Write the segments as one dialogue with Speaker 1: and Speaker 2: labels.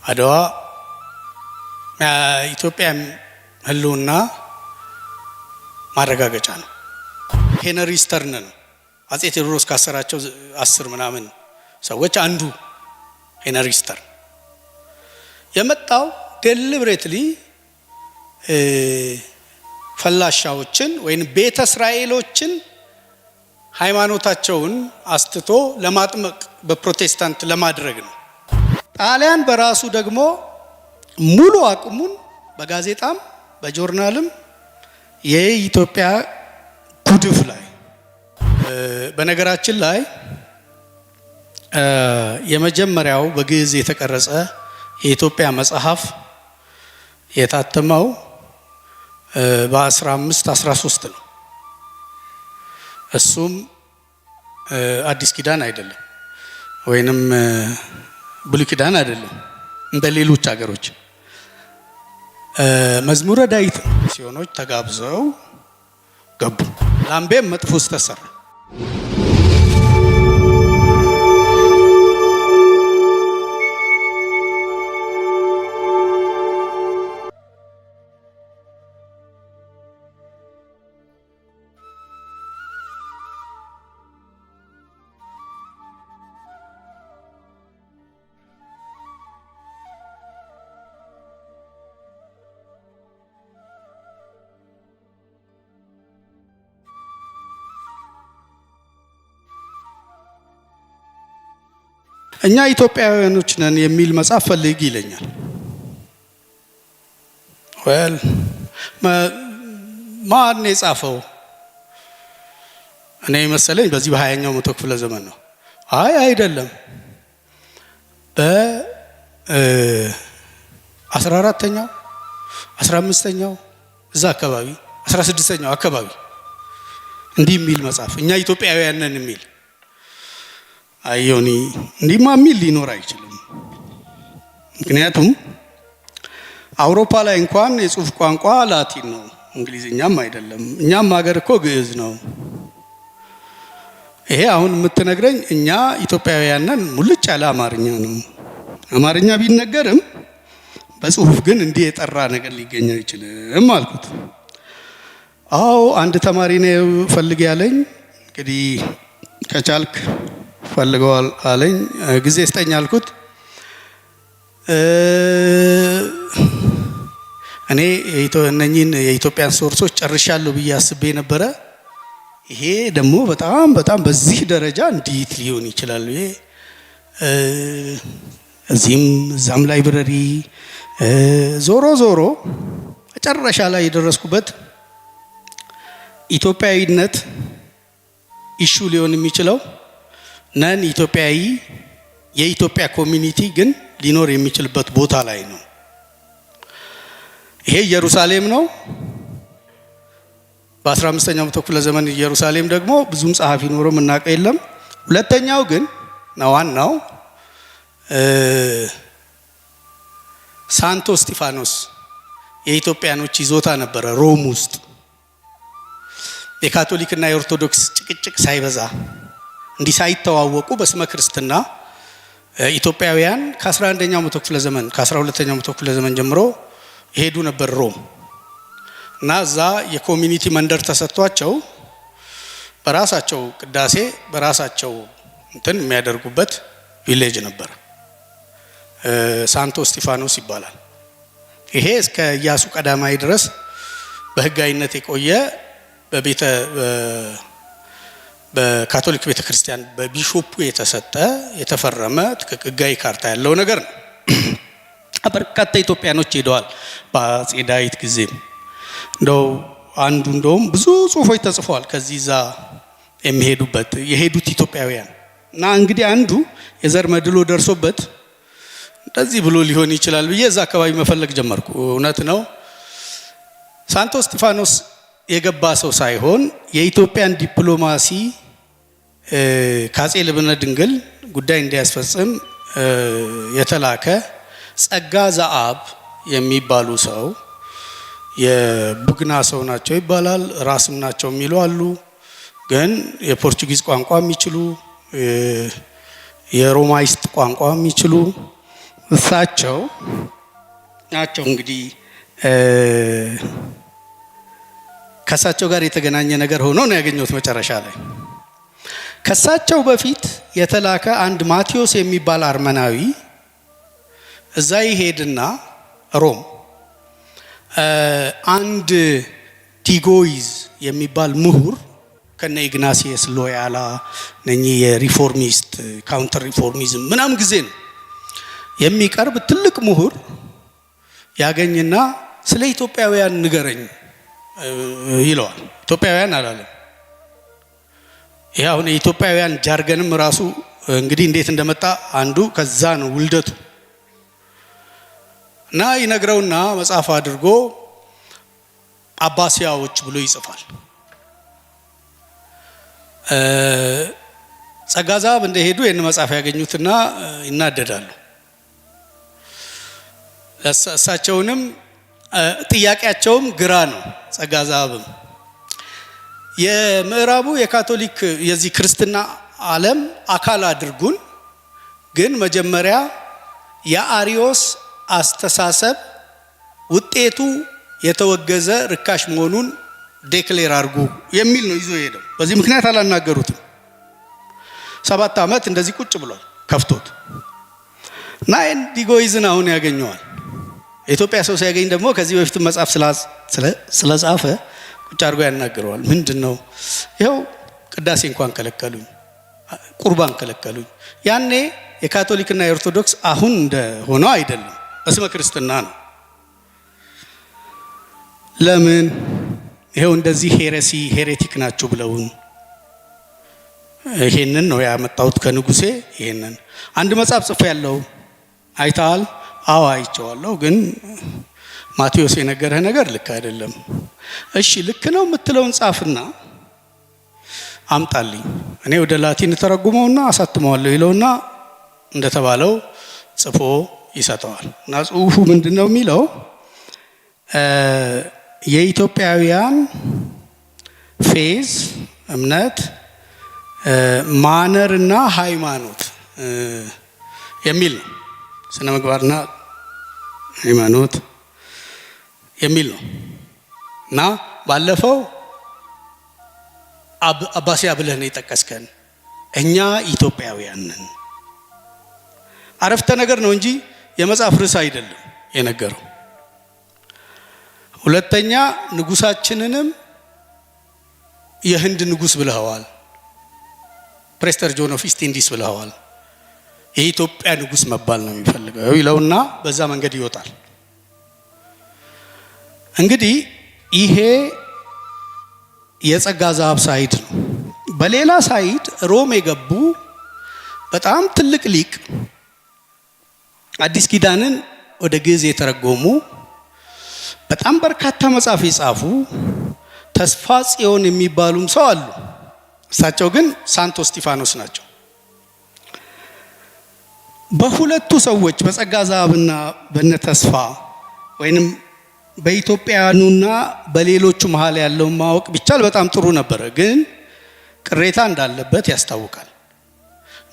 Speaker 1: አድዋ ኢትዮጵያ ህልውና ማረጋገጫ ነው። ሄነሪ ስተርን ነው አጼ ቴዎድሮስ ካሰራቸው 10 ምናምን ሰዎች አንዱ ሄነሪ ስተርን የመጣው ዴሊብሬትሊ ፈላሻዎችን ወይም ቤተ እስራኤሎችን ሃይማኖታቸውን አስተቶ ለማጥመቅ በፕሮቴስታንት ለማድረግ ነው። ጣሊያን በራሱ ደግሞ ሙሉ አቅሙን በጋዜጣም በጆርናልም የኢትዮጵያ ጉድፍ ላይ በነገራችን ላይ የመጀመሪያው በግዕዝ የተቀረጸ የኢትዮጵያ መጽሐፍ የታተመው በ1513 ነው። እሱም አዲስ ኪዳን አይደለም ወይንም ብሉይ ኪዳን አይደለም። እንደ ሌሎች ሀገሮች መዝሙረ ዳዊት ሲሆኖች ተጋብዘው ገቡ። ላምቤም መጥፎስ ተሰራ። እኛ ኢትዮጵያውያኖች ነን የሚል መጽሐፍ ፈልግ ይለኛል። ማን የጻፈው? እኔ መሰለኝ በዚህ በ20ኛው መቶ ክፍለ ዘመን ነው። አይደለም፣ በ14ኛው 15ኛው እዛ አካባቢ 16ኛው አካባቢ እንዲህ የሚል መጽሐፍ እኛ ኢትዮጵያውያን ነን የሚል አዮኒ እንዲህማ የሚል ሊኖር አይችልም። ምክንያቱም አውሮፓ ላይ እንኳን የጽሁፍ ቋንቋ ላቲን ነው፣ እንግሊዝኛም አይደለም። እኛም ሀገር እኮ ግዕዝ ነው። ይሄ አሁን የምትነግረኝ እኛ ኢትዮጵያውያንን ሙልጭ ያለ አማርኛ ነው። አማርኛ ቢነገርም በጽሁፍ ግን እንዲህ የጠራ ነገር ሊገኝ አይችልም አልኩት። አንድ ተማሪ ነው ፈልግ ያለኝ፣ እንግዲህ ከቻልክ ፈልገዋል አለኝ። ጊዜ ስጠኝ አልኩት። እኔ እነኚህን የኢትዮጵያን ሶርሶች ጨርሻለሁ ብዬ አስቤ ነበረ። ይሄ ደግሞ በጣም በዚህ ደረጃ እንዴት ሊሆን ይችላል? ይሄ እዚህም እዛም ላይብረሪ ዞሮ መጨረሻ ላይ የደረስኩበት ኢትዮጵያዊነት ኢሹ ሊሆን የሚችለው ነን ኢትዮጵያዊ የኢትዮጵያ ኮሚኒቲ ግን ሊኖር የሚችልበት ቦታ ላይ ነው። ይሄ ኢየሩሳሌም ነው። በ15ኛው መቶ ክፍለ ዘመን ኢየሩሳሌም ደግሞ ብዙም ጸሐፊ ኖሮ የምናውቀው የለም። ሁለተኛው ግን ዋናው ሳንቶ ስጢፋኖስ የኢትዮጵያኖች ይዞታ ነበረ ሮም ውስጥ። የካቶሊክና የኦርቶዶክስ ጭቅጭቅ ሳይበዛ እንዲህ ሳይተዋወቁ በስመ ክርስትና ኢትዮጵያውያን ከ11ኛው መቶ ክፍለ ዘመን ከ12ኛው መቶ ክፍለ ዘመን ጀምሮ ይሄዱ ነበር ሮም እና እዛ የኮሚኒቲ መንደር ተሰጥቷቸው በራሳቸው ቅዳሴ በራሳቸው እንትን የሚያደርጉበት ቪሌጅ ነበር። ሳንቶ ስጢፋኖስ ይባላል። ይሄ እስከ ኢያሱ ቀዳማዊ ድረስ በህጋዊነት የቆየ በካቶሊክ ቤተክርስቲያን በቢሾፑ የተሰጠ የተፈረመ ህጋዊ ካርታ ያለው ነገር ነው። በርካታ ኢትዮጵያኖች ሄደዋል በአጼ ዳዊት ጊዜም። እንደውም ብዙ ጽሁፎች ተጽፈዋል ከዚህ ዛ የሚሄዱበት የሄዱት ኢትዮጵያውያን እና እንግዲህ አንዱ የዘር መድሎ ደርሶበት እንደዚህ ብሎ ሊሆን ይችላል ብዬ እዛ አካባቢ መፈለግ ጀመርኩ። እውነት ነው ሳንቶ ስጢፋኖስ የገባ ሰው ሳይሆን የኢትዮጵያን ዲፕሎማሲ ከአጼ ልብነ ድንግል ጉዳይ እንዲያስፈጽም የተላከ ጸጋ ዘአብ የሚባሉ ሰው የቡግና ሰው ናቸው ይባላል። ራስም ናቸው የሚሉ አሉ። ግን የፖርቹጊዝ ቋንቋ የሚችሉ የሮማይስጥ ቋንቋ የሚችሉ እሳቸው ናቸው እንግዲህ ከእሳቸው ጋር የተገናኘ ነገር ሆኖ ነው ያገኘሁት መጨረሻ ላይ። ከእሳቸው በፊት የተላከ አንድ ማቴዎስ የሚባል አርመናዊ እዛ ይሄድና ሮም አንድ ዲጎይዝ የሚባል ምሁር ከነ ኢግናሲየስ ሎያላ ነኚህ የሪፎርሚስት ካውንተር ሪፎርሚዝም ምናምን ጊዜ ነው የሚቀርብ ትልቅ ምሁር ያገኝና ስለ ኢትዮጵያውያን ንገረኝ ይለዋል። ኢትዮጵያውያን አላለም። ያው የኢትዮጵያውያን ጃርገንም ራሱ እንግዲህ እንዴት እንደመጣ አንዱ ከዛ ነው ውልደቱ። እና ይነግረውና መጽሐፍ አድርጎ አባሲያዎች ብሎ ይጽፋል። ጸጋዛብ እንደሄዱ ይህን መጽሐፍ ያገኙትና ይናደዳሉ። እሳቸውንም ጥያቄያቸውም ግራ ነው። ጸጋዛብም የምዕራቡ የካቶሊክ የዚህ ክርስትና ዓለም አካል አድርጉን፣ ግን መጀመሪያ የአሪዮስ አስተሳሰብ ውጤቱ የተወገዘ ርካሽ መሆኑን ዴክሌር አድርጉ የሚል ነው ይዞ ሄደው። በዚህ ምክንያት አላናገሩትም። 7 ዓመት እንደዚህ ቁጭ ብሏል ከፍቶት እና ዲጎይዝን አሁን ያገኘዋል። የኢትዮጵያ ሰው ሲያገኝ ደግሞ ከዚህ በፊት መጽሐፍ ስለጻፈ ቁጭ አድርጎ ያናግረዋል። ምንድን ነው ይኸው ቅዳሴ እንኳን ከለከሉኝ፣ ቁርባን ከለከሉኝ። ያኔ የካቶሊክና የኦርቶዶክስ አሁን እንደሆነው አይደለም፣ በስመ ክርስትና ነው። ለምን ይኸው እንደዚህ ሄሬቲክ ናቸው ብለውን ይሄንን ነው ያመጣሁት ከንጉሴ። ይሄንን አንድ መጽሐፍ ጽፎ ያለው አይተሃል? አዎ አይቼዋለሁ፣ ግን ማቴዎስ የነገረህ ነገር ልክ አይደለም። እሺ ልክ ነው የምትለውን ጻፍና አምጣልኝ፣ እኔ ወደ ላቲን ተረጉመውና አሳትመዋለሁ ይለውና እንደተባለው ጽፎ ይሰጠዋል። እና ጽሁፉ ምንድነው የሚለው? የኢትዮጵያውያን ፌዝ እምነት፣ ማነርና ሃይማኖት የሚል ነው። ስነ ምግባርና ሃይማኖት የሚል ነው። እና ባለፈው አባሲያ ብለህ ነው የጠቀስከን። እኛ ኢትዮጵያውያን ነን። አረፍተ ነገር ነው እንጂ የመጽሐፍ ርዕስ አይደለም የነገረው። ሁለተኛ ንጉሳችንንም የህንድ ንጉስ ብለዋል፣ ፕሬስተር ጆን ኦፍ ኢስት ኢንዲስ ብለዋል። የኢትዮጵያ ንጉስ መባል ነው የሚፈልገው ይለውና በዛ መንገድ ይወጣል። እንግዲህ ይሄ የጸጋዛብ ሳይድ ነው። በሌላ ሳይድ ሮም የገቡ በጣም ትልቅ ሊቅ አዲስ ኪዳንን ወደ ግዕዝ የተረጎሙ በጣም በርካታ መጽሐፍ የጻፉ ተስፋ ጽዮን የሚባሉም ሰው አሉ። እሳቸው ግን ሳንቶ እስጢፋኖስ ናቸው። በሁለቱ ሰዎች በጸጋዛብና በነ ተስፋ ወይንም በኢትዮጵያውያኑና በሌሎቹ መሃል ያለውን ማወቅ ቢቻል በጣም ጥሩ ነበረ። ግን ቅሬታ እንዳለበት ያስታውቃል።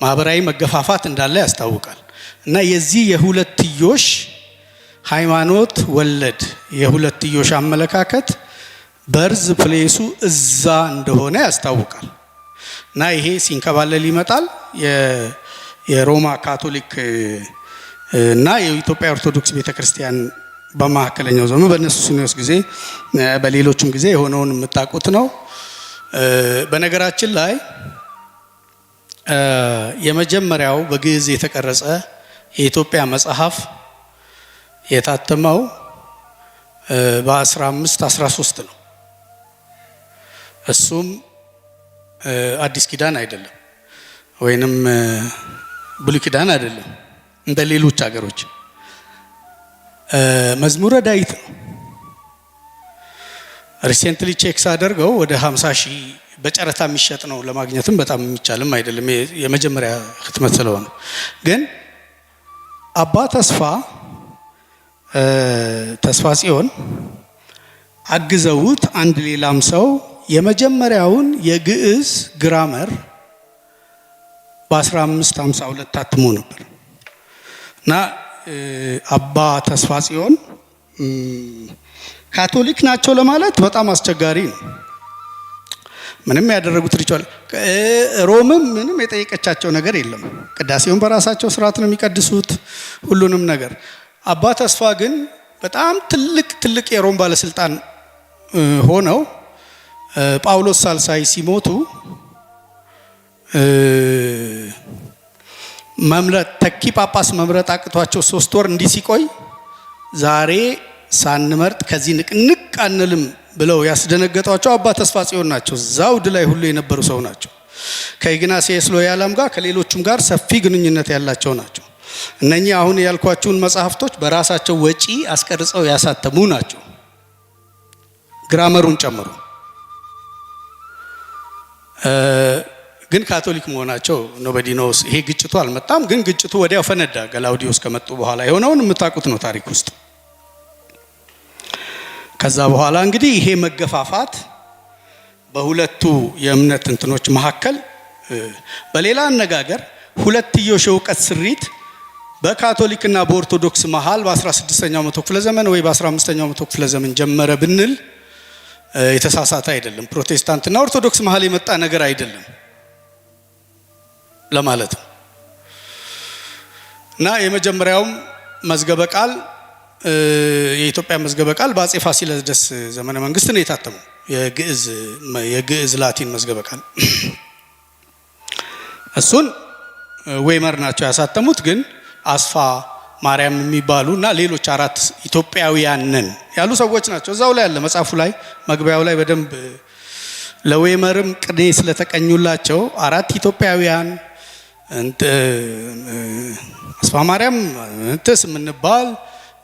Speaker 1: ማህበራዊ መገፋፋት እንዳለ ያስታውቃል። እና የዚህ የሁለትዮሽ ሃይማኖት ወለድ የሁለትዮሽ አመለካከት በርዝ ፕሌሱ እዛ እንደሆነ ያስታውቃል። እና ይሄ ሲንከባለል ይመጣል። የሮማ ካቶሊክ እና የኢትዮጵያ ኦርቶዶክስ ቤተክርስቲያን በመካከለኛው ዘመን በእነሱ ሱስንዮስ ጊዜ በሌሎችም ጊዜ የሆነውን የምታውቁት ነው። በነገራችን ላይ የመጀመሪያው በግዕዝ የተቀረጸ የኢትዮጵያ መጽሐፍ የታተመው በ1513 ነው። እሱም አዲስ ኪዳን አይደለም ወይንም ብሉይ ኪዳን አይደለም። እንደ ሌሎች ሀገሮች መዝሙረ ዳዊት ነው። ሪሴንትሊ ቼክስ አደርገው ወደ 50,000 በጨረታ የሚሸጥ ነው። ለማግኘትም በጣም የሚቻልም አይደለም የመጀመሪያ ህትመት ስለሆነ። ግን አባ ተስፋ ጽዮን አግዘውት አንድ ሌላም ሰው የመጀመሪያውን የግዕዝ ግራመር በ1552 ታትሞ ነበር እና አባ ተስፋ ጽዮን ካቶሊክ ናቸው ለማለት በጣም አስቸጋሪ ነው። ምንም ያደረጉት ሪቹዋል ሮምም ምንም የጠየቀቻቸው ነገር የለም። ቅዳሴውን በራሳቸው ስርዓት ነው የሚቀድሱት ሁሉንም ነገር። አባ ተስፋ ግን በጣም ትልቅ የሮም ባለስልጣን ሆነው ጳውሎስ ሳልሳይ ሲሞቱ መምረጥ ተኪ ጳጳስ መምረጥ አቅቷቸው 3 ወር እንዲህ ሲቆይ ዛሬ ሳንመርጥ ከዚህ ንቅንቅ አንልም ብለው ያስደነገጧቸው አባ ተስፋ ጽዮን ናቸው። ዛውድ ላይ ሁሉ የነበሩ ሰው ናቸው። ከኢግናሲየስ ሎያላም ጋር ከሌሎቹም ጋር ሰፊ ግንኙነት ያላቸው ናቸው። እነኚህ አሁን ያልኳችሁን መጽሐፍቶች በራሳቸው ወጪ አስቀርጸው ያሳተሙ ናቸው፣ ግራመሩን ጨምሮ። ግን ካቶሊክ መሆናቸው ኖበዲ ኖስ። ይሄ ግጭቱ አልመጣም፣ ግን ግጭቱ ወዲያው ፈነዳ። ገላውዲዮስ ከመጡ በኋላ የሆነውን የምታውቁት ነው ታሪክ ውስጥ። ከዛ በኋላ እንግዲህ ይሄ መገፋፋት በሁለቱ የእምነት እንትኖች መካከል፣ በሌላ አነጋገር ሁለትዮሽ የእውቀት ስሪት በካቶሊክና በኦርቶዶክስ መሃል በ16ኛው መቶ ክፍለ ዘመን ወይ በ15ኛው መቶ ክፍለ ዘመን ጀመረ ብንል የተሳሳተ አይደለም። ፕሮቴስታንትና ኦርቶዶክስ መሃል የመጣ ነገር አይደለም ለማለት ነው። እና የመጀመሪያውም መዝገበ ቃል የኢትዮጵያ መዝገበ ቃል በአፄ ፋሲለደስ ዘመነ መንግስት ነው የታተመው። የግዕዝ ላቲን መዝገበ ቃል እሱን ዌመር ናቸው ያሳተሙት። ግን አስፋ ማርያም የሚባሉ እና ሌሎች 4 ኢትዮጵያውያን ነን ያሉ ሰዎች ናቸው። እዛው ላይ ያለ መጽሐፉ ላይ መግቢያው ላይ በደንብ ለዌመርም ቅኔ ስለተቀኙላቸው 4 ኢትዮጵያውያን አስፋ ማርያም እንትስ የምንባል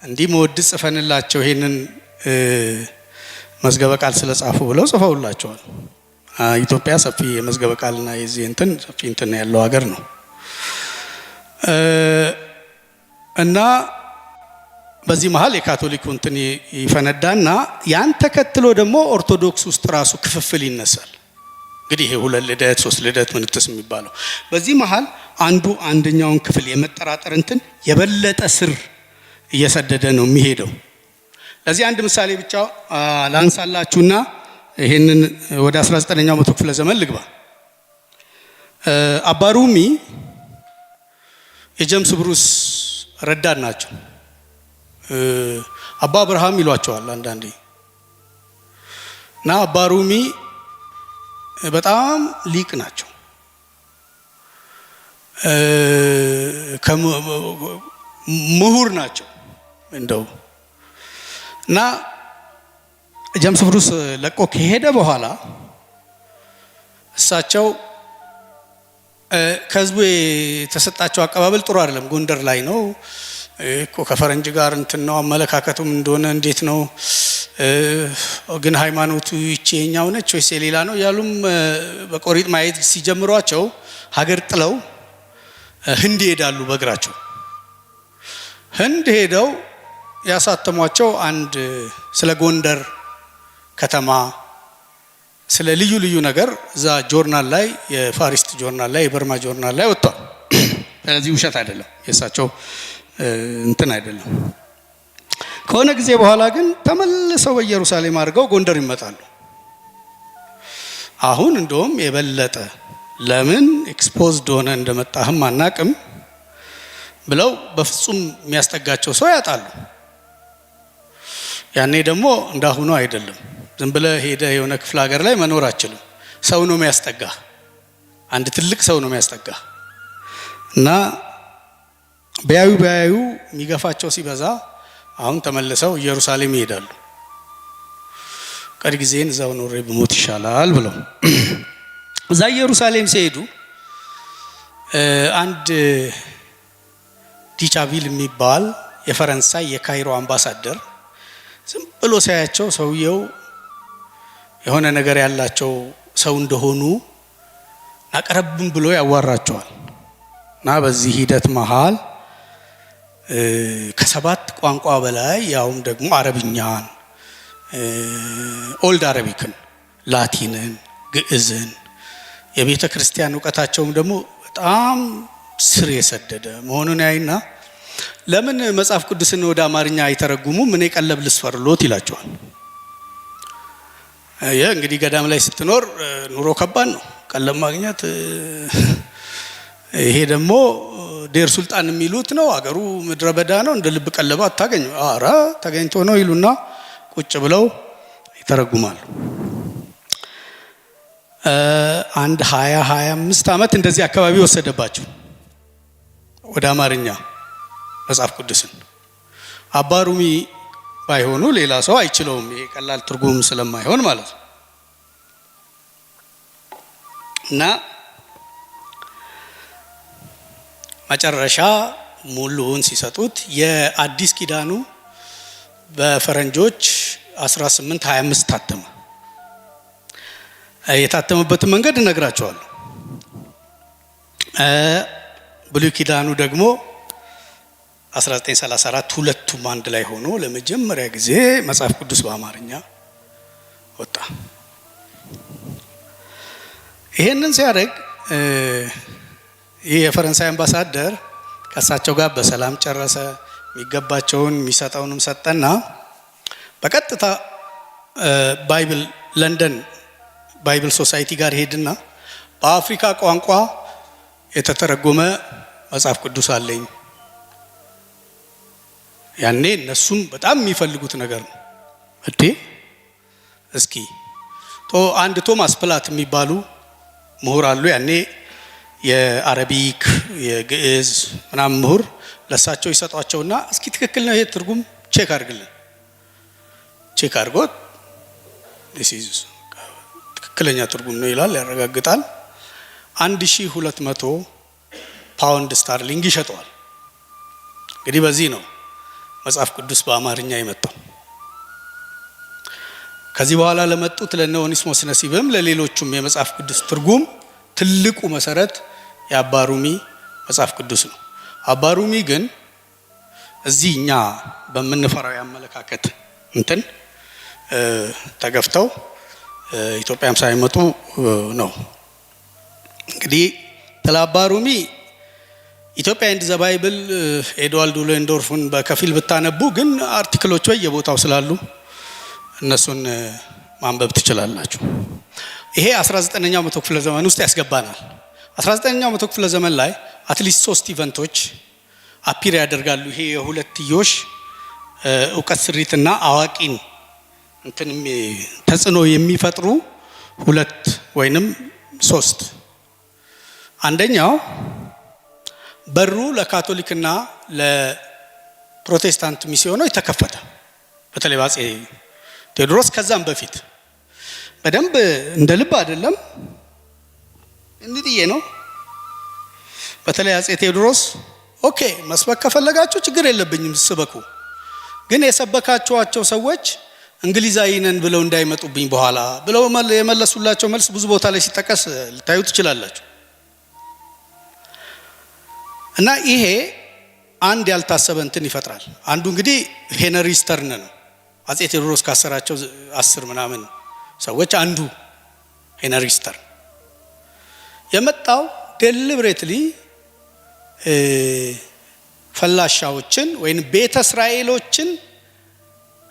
Speaker 1: እንዲህ መወድስ ጽፈንላቸው ይሄንን መዝገበ ቃል ስለጻፉ ብለው ጽፈውላቸዋል። ኢትዮጵያ ሰፊ የመዝገበ ቃልና የዚህ እንትን ሰፊ እንትን ያለው ሀገር ነው። እና በዚህ መሃል የካቶሊኩ እንትን ይፈነዳና ያን ተከትሎ ደግሞ ኦርቶዶክስ ውስጥ ራሱ ክፍፍል ይነሳል። እንግዲህ ይሄ 2 ልደት 3 ልደት ምንትስ የሚባለው በዚህ መሃል አንዱ አንደኛውን ክፍል የመጠራጠር እንትን የበለጠ ስር እየሰደደ ነው የሚሄደው። ለዚህ አንድ ምሳሌ ብቻ ላንሳላችሁና ይሄንን ወደ 19ኛው መቶ ክፍለ ዘመን ልግባ። አባ ሩሚ የጀምስ ብሩስ ረዳድ ናቸው። አባ አብርሃም ይሏቸዋል አንዳንዴ። እና አባ ሩሚ በጣም ሊቅ ናቸው። ምሁር ናቸው እንደው። እና ጀምስ ብሩስ ለቆ ከሄደ በኋላ እሳቸው ከህዝቡ የተሰጣቸው አቀባበል ጥሩ አይደለም። ጎንደር ላይ ነው እኮ ከፈረንጅ ጋር እንትን ነው አመለካከቱም እንደሆነ እንዴት ነው ግን ሃይማኖቱ ይቼኛው ነች ወይስ ሌላ ነው ያሉም በቆሪጥ ማየት ሲጀምሯቸው ሀገር ጥለው ህንድ ይሄዳሉ በእግራቸው። ህንድ ሄደው ያሳተሟቸው አንድ ስለ ጎንደር ከተማ ስለ ልዩ ነገር እዛ ጆርናል ላይ የፋሪስት ጆርናል ላይ የበርማ ጆርናል ላይ ወጥቷል። ስለዚህ ውሸት አይደለም፣ የእሳቸው እንትን አይደለም። ከሆነ ጊዜ በኋላ ግን ተመልሰው በኢየሩሳሌም አድርገው ጎንደር ይመጣሉ። አሁን እንደውም የበለጠ ለምን ኤክስፖዝድ ሆነ እንደመጣህም አናቅም ብለው በፍጹም የሚያስጠጋቸው ሰው ያጣሉ። ያኔ ደግሞ እንዳሁኑ አይደለም። ዝም ብለህ ሄደህ የሆነ ክፍለ ሀገር ላይ መኖር አችልም። ሰው ነው የሚያስጠጋ፣ አንድ ትልቅ ሰው ነው የሚያስጠጋ። እና በያዩ የሚገፋቸው ሲበዛ አሁን ተመልሰው ኢየሩሳሌም ይሄዳሉ። ቀሪ ጊዜን እዛው ኖሬ ብሞት ይሻላል ብለው እዛ ኢየሩሳሌም ሲሄዱ አንድ ዲቻቪል የሚባል የፈረንሳይ የካይሮ አምባሳደር ዝም ብሎ ሲያያቸው ሰውየው የሆነ ነገር ያላቸው ሰው እንደሆኑ አቀረብም ብሎ ያዋራቸዋል። እና በዚህ ሂደት መሃል ከ7 ቋንቋ በላይ ያውም ደግሞ አረብኛን፣ ኦልድ አረቢክን፣ ላቲንን፣ ግዕዝን የቤተ ክርስቲያን እውቀታቸውም ደግሞ በጣም ስር የሰደደ መሆኑን ያይና ለምን መጽሐፍ ቅዱስን ወደ አማርኛ አይተረጉሙም? እኔ ቀለብ ልስፈርሎት ይላቸዋል። እንግዲህ ገዳም ላይ ስትኖር ኑሮ ከባድ ነው፣ ቀለብ ማግኘት። ይሄ ደግሞ ዴር ሱልጣን የሚሉት ነው፣ አገሩ ምድረ በዳ ነው፣ እንደ ልብ ቀለብ አታገኙ። አረ ተገኝቶ ነው ይሉና ቁጭ ብለው ይተረጉማሉ። አንድ 20-25 ዓመት እንደዚህ አካባቢ ወሰደባቸው ወደ አማርኛ መጽሐፍ ቅዱስን። አባ ሩሚ ባይሆኑ ሌላ ሰው አይችለውም፣ ይሄ ቀላል ትርጉም ስለማይሆን ማለት ነው። እና መጨረሻ ሙሉውን ሲሰጡት የአዲስ ኪዳኑ በፈረንጆች 1825 ታተመ። የታተመበትን መንገድ እነግራቸዋለሁ። ብሉይ ኪዳኑ ደግሞ 1934 ሁለቱም አንድ ላይ ሆኖ ለመጀመሪያ ጊዜ መጽሐፍ ቅዱስ በአማርኛ ወጣ። ይሄንን ሲያደርግ ይህ የፈረንሳይ አምባሳደር ከእሳቸው ጋር በሰላም ጨረሰ። የሚገባቸውን የሚሰጠውንም ሰጠና በቀጥታ ባይብል ለንደን ባይብል ሶሳይቲ ጋር ሄድና በአፍሪካ ቋንቋ የተተረጎመ መጽሐፍ ቅዱስ አለኝ። ያኔ እነሱም በጣም የሚፈልጉት ነገር ነው። እስኪ አንድ ቶማስ ፕላት የሚባሉ ምሁር አሉ። ያኔ የአረቢክ የግዕዝ ምናምን ምሁር ለሳቸው ይሰጧቸውና እስኪ ትክክል ነው ይሄ ትርጉም ቼክ አድርግልን። ቼክ አድርጎት ትክክለኛ ትርጉም ነው ይላል፣ ያረጋግጣል። 1200 ፓውንድ ስታርሊንግ ይሸጠዋል። እንግዲህ በዚህ ነው መጽሐፍ ቅዱስ በአማርኛ የመጣው። ከዚህ በኋላ ለመጡት ለነ ኦኔሲሞስ ነሲብም ለሌሎቹም የመጽሐፍ ቅዱስ ትርጉም ትልቁ መሰረት የአባ ሩሚ መጽሐፍ ቅዱስ ነው። አባ ሩሚ ግን እዚህ እኛ በምንፈራው ያመለካከት እንትን ተገፍተው ኢትዮጵያም ሳይመጡ ነው። እንግዲህ ስለ አባ ሩሚ ኢትዮጵያ ኤንድ ዘ ባይብል ኤድዋርድ ሉሌንዶርፍን በከፊል ብታነቡ ግን አርቲክሎች በየቦታው ስላሉ እነሱን ማንበብ ትችላላችሁ። ይሄ 19ኛው መቶ ክፍለ ዘመን ውስጥ ያስገባናል። 19ኛው መቶ ክፍለ ዘመን ላይ አትሊስት 3 ኢቨንቶች አፒር ያደርጋሉ። ይሄ የሁለትዮሽ እውቀት ስሪትና አዋቂን እንትን ተጽዕኖ የሚፈጥሩ 2 ወይንም 3። አንደኛው በሩ ለካቶሊክና ለፕሮቴስታንት ሚስዮኖች ተከፈተ። በተለይ በአፄ ቴዎድሮስ ከዛም በፊት በደንብ እንደ ልብ አይደለም፣ እንዲህ ነው። በተለይ አፄ ቴዎድሮስ ኦኬ መስበክ ከፈለጋችሁ ችግር የለብኝም ስበኩ፣ ግን የሰበካቸዋቸው ሰዎች እንግሊዛዊ ነን ብለው እንዳይመጡብኝ በኋላ ብለው የመለሱላቸው መልስ ብዙ ቦታ ላይ ሲጠቀስ ልታዩ ትችላላችሁ። እና ይሄ አንድ ያልታሰበ እንትን ይፈጥራል። አንዱ እንግዲህ ሄነሪ ስተርን ነው። አፄ ቴዎድሮስ ካሰራቸው 10 ምናምን ሰዎች አንዱ ሄነሪ ስተርን የመጣው ዴሊብሬትሊ ፈላሻዎችን ወይም ቤተ እስራኤሎችን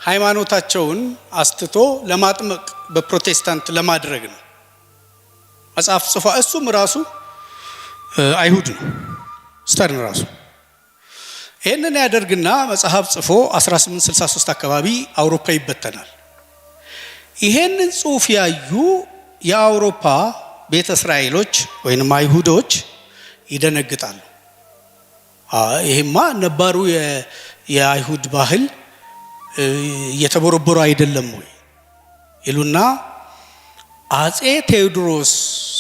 Speaker 1: ሃይማኖታቸውን አስትቶ ለማጥመቅ በፕሮቴስታንት ለማድረግ ነው። መጽሐፍ ጽፎ እሱም ራሱ አይሁድ ነው ስተርን ራሱ። ይህንን ያደርግና መጽሐፍ ጽፎ 1863 አካባቢ አውሮፓ ይበተናል። ይሄንን ጽሑፍ ያዩ የአውሮፓ ቤተ እስራኤሎች ወይንም አይሁዶች ይደነግጣሉ። ይሄማ ነባሩ የአይሁድ ባህል እየተቦረቦረ አይደለም ወይ ይሉና አፄ ቴዎድሮስ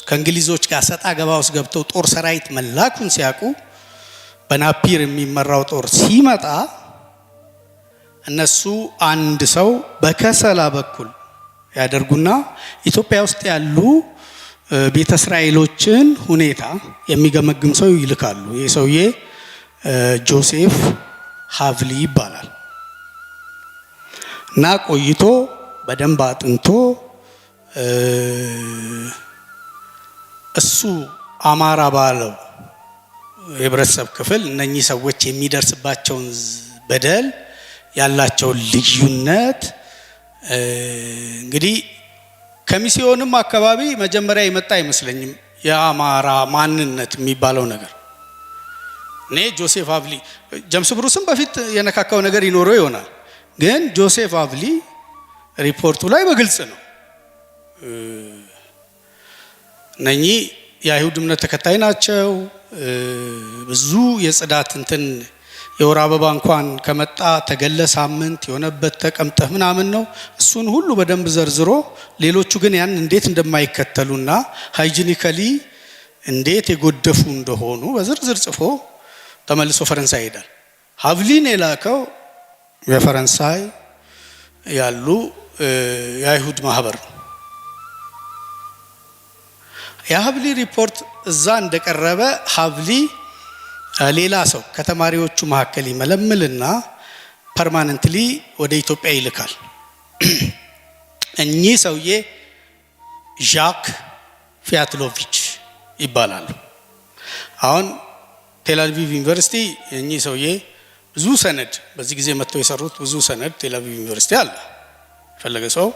Speaker 1: ከእንግሊዞች ጋር ሰጣ ገባ ውስጥ ገብተው ጦር ሰራዊት መላኩን ሲያውቁ በናፒር የሚመራው ጦር ሲመጣ እነሱ አንድ ሰው በከሰላ በኩል ያደርጉና ኢትዮጵያ ውስጥ ያሉ ቤተ እስራኤሎችን ሁኔታ የሚገመግም ሰው ይልካሉ። ይህ ሰውዬ ጆሴፍ ሃቭሊ ይባላል። እና ቆይቶ በደንብ አጥንቶ እሱ አማራ ባለው የህብረተሰብ ክፍል እነኚህ ሰዎች የሚደርስባቸውን በደል ያላቸውን ልዩነት እንግዲህ ከሚስዮንም አካባቢ መጀመሪያ የመጣ አይመስለኝም የአማራ ማንነት የሚባለው ነገር። እኔ ጆሴፍ አቭሊ ጀምስ ብሩስም በፊት የነካካው ነገር ይኖረው ይሆናል፣ ግን ጆሴፍ አቭሊ ሪፖርቱ ላይ በግልጽ ነው እነኚህ የአይሁድ እምነት ተከታይ ናቸው። ብዙ የጽዳት እንትን የወር አበባ እንኳን ከመጣ ተገለ ሳምንት የሆነበት ተቀምጠህ ምናምን ነው። እሱን ሁሉ በደንብ ዘርዝሮ ሌሎቹ ግን ያን እንዴት እንደማይከተሉና ሃይጂኒካሊ እንዴት የጎደፉ እንደሆኑ በዝርዝር ጽፎ ተመልሶ ፈረንሳይ ይሄዳል። ሀቭሊን የላከው የፈረንሳይ ያሉ የአይሁድ ማህበር ነው። የሀቭሊ ሪፖርት እዛ እንደቀረበ ሀቭሊ ሌላ ሰው ከተማሪዎቹ መካከል ይመለምልና ፐርማነንትሊ ወደ ኢትዮጵያ ይልካል። እኚህ ሰውዬ ዣክ ፊያትሎቪች ይባላሉ። አሁን ቴል አቪቭ ዩኒቨርሲቲ እኚህ ሰውዬ ብዙ ሰነድ በዚህ ጊዜ መጥተው የሰሩት ብዙ ሰነድ ቴል አቪቭ ዩኒቨርሲቲ አለ። ፈለገ ሰው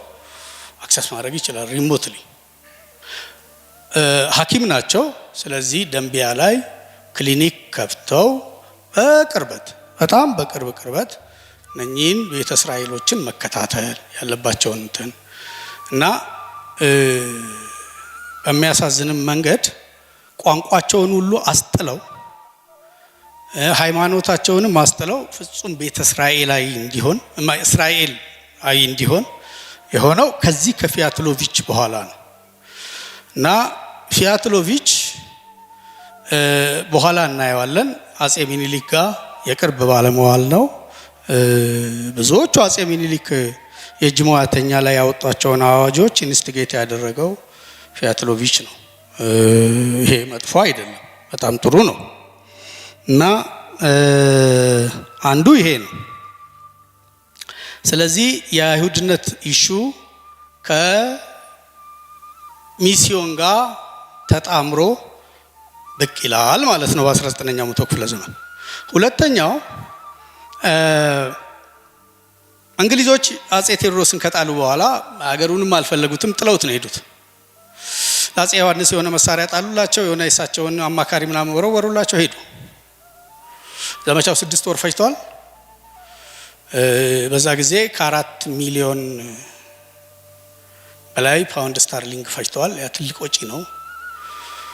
Speaker 1: አክሰስ ማድረግ ይችላል ሪሞትሊ። ሐኪም ናቸው። ስለዚህ ደንቢያ ላይ ክሊኒክ ከፍተው በቅርበት በጣም በቅርበት እነኚህን ቤተ እስራኤሎችን መከታተል ያለባቸውን እንትን እና በሚያሳዝንም መንገድ ቋንቋቸውን ሁሉ አስጥለው ሃይማኖታቸውንም አስጥለው ፍጹም ቤተ እስራኤላዊ እንዲሆን እስራኤላዊ እንዲሆን የሆነው ከዚህ ከፊያትሎቪች በኋላ ነው። እና ፊያትሎቪች በኋላ እናየዋለን። አጼ ሚኒሊክ ጋር የቅርብ ባለመዋል ነው። ብዙዎቹ አጼ ሚኒሊክ የእጅ ሙያተኛ ላይ ያወጧቸውን አዋጆች ኢንስቲጌት ያደረገው ፊያትሎቪች ነው። ይሄ መጥፎ አይደለም፣ በጣም ጥሩ ነው። እና አንዱ ይሄ ነው። ስለዚህ የአይሁድነት ኢሹ ከሚስዮን ጋር ተጣምሮ ብቅ ይላል ማለት ነው በ19ኛው መቶ ክፍለ ዘመን። ሁለተኛው እንግሊዞች አጼ ቴዎድሮስን ከጣሉ በኋላ ሀገሩንም አልፈለጉትም፣ ጥለውት ነው ሄዱት። ለአጼ ዮሐንስ የሆነ መሳሪያ ጣሉላቸው፣ የሆነ የሳቸውን አማካሪ ምናምን ወረወሩላቸው፣ ሄዱ። ዘመቻው 6 ወር ፈጅቷል። በዛ ጊዜ ከ4 ሚሊዮን በላይ ፓውንድ ስታርሊንግ ፈጅተዋል። ያ ትልቅ ወጪ ነው።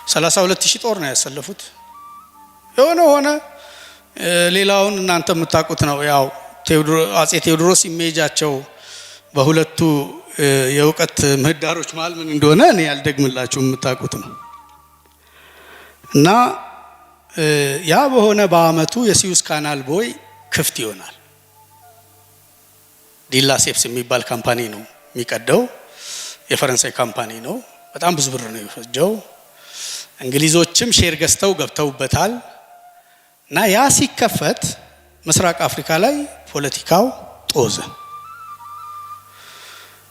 Speaker 1: 32,000 ጦር ነው ያሰለፉት። የሆነ ሆነ። ሌላውን እናንተ የምታውቁት ነው። ያው አጼ ቴዎድሮስ ኢሜጃቸው በሁለቱ የእውቀት ምህዳሮች መሃል ምን እንደሆነ እኔ ያልደግምላችሁ የምታውቁት ነው። እና ያ በሆነ በአመቱ የሲዩስ ካናል ቦይ ክፍት ይሆናል። ዲላ ሴፕስ የሚባል ካምፓኒ ነው የሚቀደው፣ የፈረንሳይ ካምፓኒ ነው። በጣም ብዙ ብር ነው የፈጀው። እንግሊዞችም ሼር ገዝተው ገብተውበታል። እና ያ ሲከፈት ምስራቅ አፍሪካ ላይ ፖለቲካው ጦዘ።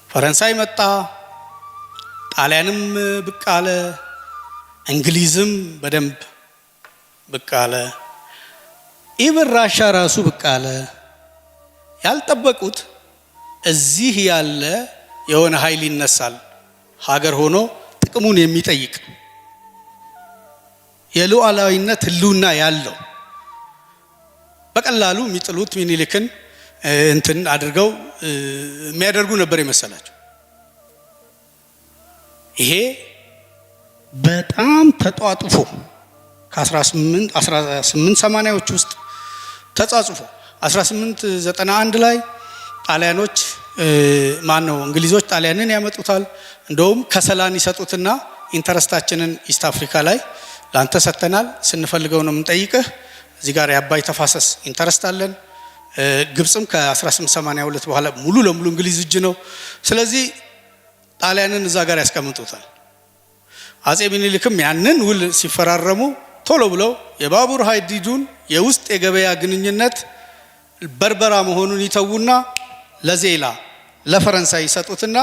Speaker 1: ፈረንሳይ መጣ፣ ጣሊያንም ብቅ አለ፣ እንግሊዝም በደንብ ብቅ አለ፣ ኢቭን ራሻ ራሱ ብቅ አለ። ያልጠበቁት እዚህ ያለ የሆነ ኃይል ይነሳል፣ ሀገር ሆኖ ጥቅሙን የሚጠይቅ የሉዓላዊነት ህልውና ያለው በቀላሉ የሚጥሉት ሚኒሊክን እንትን አድርገው የሚያደርጉ ነበር የመሰላቸው። ይሄ በጣም ተጧጡፎ ከ1880ዎች ውስጥ ተጻጽፎ 1891 ላይ ጣሊያኖች እንግሊዞች ጣሊያንን ያመጡታል። እንደውም ከሰላን ይሰጡትና ኢንተረስታችንን ኢስት አፍሪካ ላይ ላንተ ሰጥተናል፣ ስንፈልገው ነው የምንጠይቅህ። እዚህ ጋር የአባይ ተፋሰስ ኢንተረስት አለን። ግብጽም ከ1882 በኋላ ሙሉ ለሙሉ እንግሊዝ እጅ ነው። ስለዚህ ጣሊያንን እዛ ጋር ያስቀምጡታል። አጼ ሚኒሊክም ያንን ውል ሲፈራረሙ ቶሎ ብለው የባቡር ሀዲዱን የውስጥ የገበያ ግንኙነት በርበራ መሆኑን ይተውና ለዜላ ለፈረንሳይ ይሰጡትና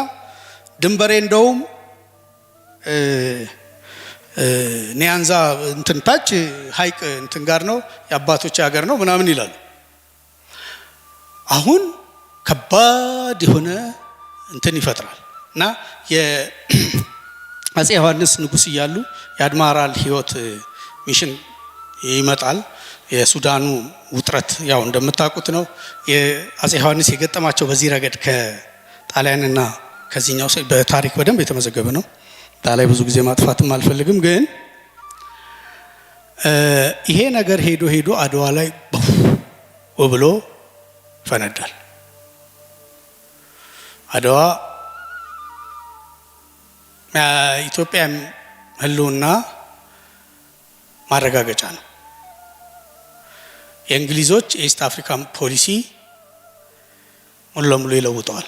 Speaker 1: ድንበሬ እንደውም ኒያንዛ እንትን ታች ሀይቅ እንትን ጋር ነው የአባቶች ሀገር ነው ምናምን ይላሉ። አሁን ከባድ የሆነ እንትን ይፈጥራል እና የአፄ ዮሐንስ ንጉስ እያሉ የአድማራል ህይወት ሚሽን ይመጣል። የሱዳኑ ውጥረት ያው እንደምታውቁት ነው። የአፄ ዮሐንስ የገጠማቸው በዚህ ረገድ ከጣሊያንና ከዚህኛው በታሪክ በደንብ የተመዘገበ ነው። ታላይ ብዙ ጊዜ ማጥፋትም አልፈልግም፣ ግን ይሄ ነገር ሄዶ አድዋ ላይ ብሎ ፈነዳል። አድዋ ኢትዮጵያ ህልውና ማረጋገጫ ነው። የእንግሊዞች የኢስት አፍሪካን ፖሊሲ ሙሉ ለሙሉ ይለውጠዋል።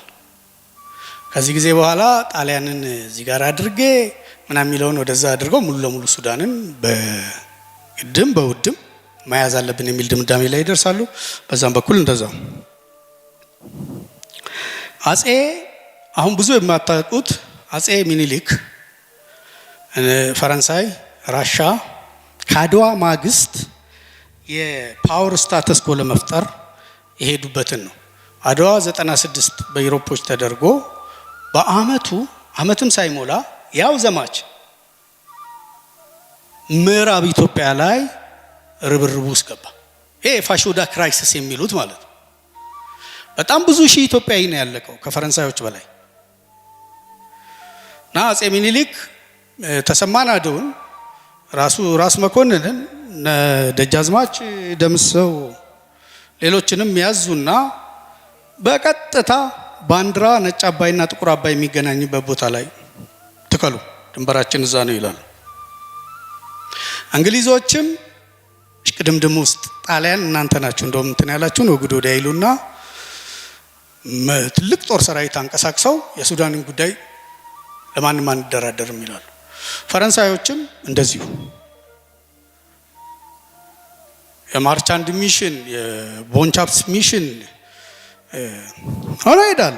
Speaker 1: ከዚህ ጊዜ በኋላ ጣሊያንን እዚህ ጋር አድርጌ ምናምን የሚለውን ወደዛ አድርገው ሙሉ ለሙሉ ሱዳንን በግድም በውድም መያዝ አለብን የሚል ድምዳሜ ላይ ይደርሳሉ። በዛም በኩል እንደዛው አሁን ብዙ የማታውቁት አፄ ሚኒሊክ ፈረንሳይ፣ ራሻ ከአድዋ ማግስት የፓወር ስታተስ ኮ ለመፍጠር የሄዱበትን ነው። አድዋ 96 በዩሮፖች ተደርጎ በአመትም ሳይሞላ ያው ዘማች ምዕራብ ኢትዮጵያ ላይ ርብርቡ ውስጥ ገባ። ይሄ ፋሾዳ ክራይሲስ የሚሉት ማለት ነው። በጣም ብዙ ሺህ ኢትዮጵያዊ ነው ያለቀው ከፈረንሳዮች በላይ እና አፄ ሚኒሊክ ተሰማን አደውን ራስ መኮንንን ደጃዝማች ደምሰው ሌሎችንም ያዙና በቀጥታ ባንዲራ ነጭ አባይና ጥቁር አባይ የሚገናኝበት ቦታ ላይ ትከሉ፣ ድንበራችን እዛ ነው ይላሉ። እንግሊዞችም ሽቅድምድም ውስጥ ጣሊያን እናንተ ናችሁ እንደውም እንትን ያላችሁ ነው ጉድ ወዲያ ይሉና ትልቅ ጦር ሰራዊት አንቀሳቅሰው የሱዳንን ጉዳይ ለማንም አንደራደርም ይላሉ። ፈረንሳዮችም እንደዚሁ የማርቻንድ ሚሽን የቦንቻፕስ ሚሽን ሆነ ይሄዳሉ።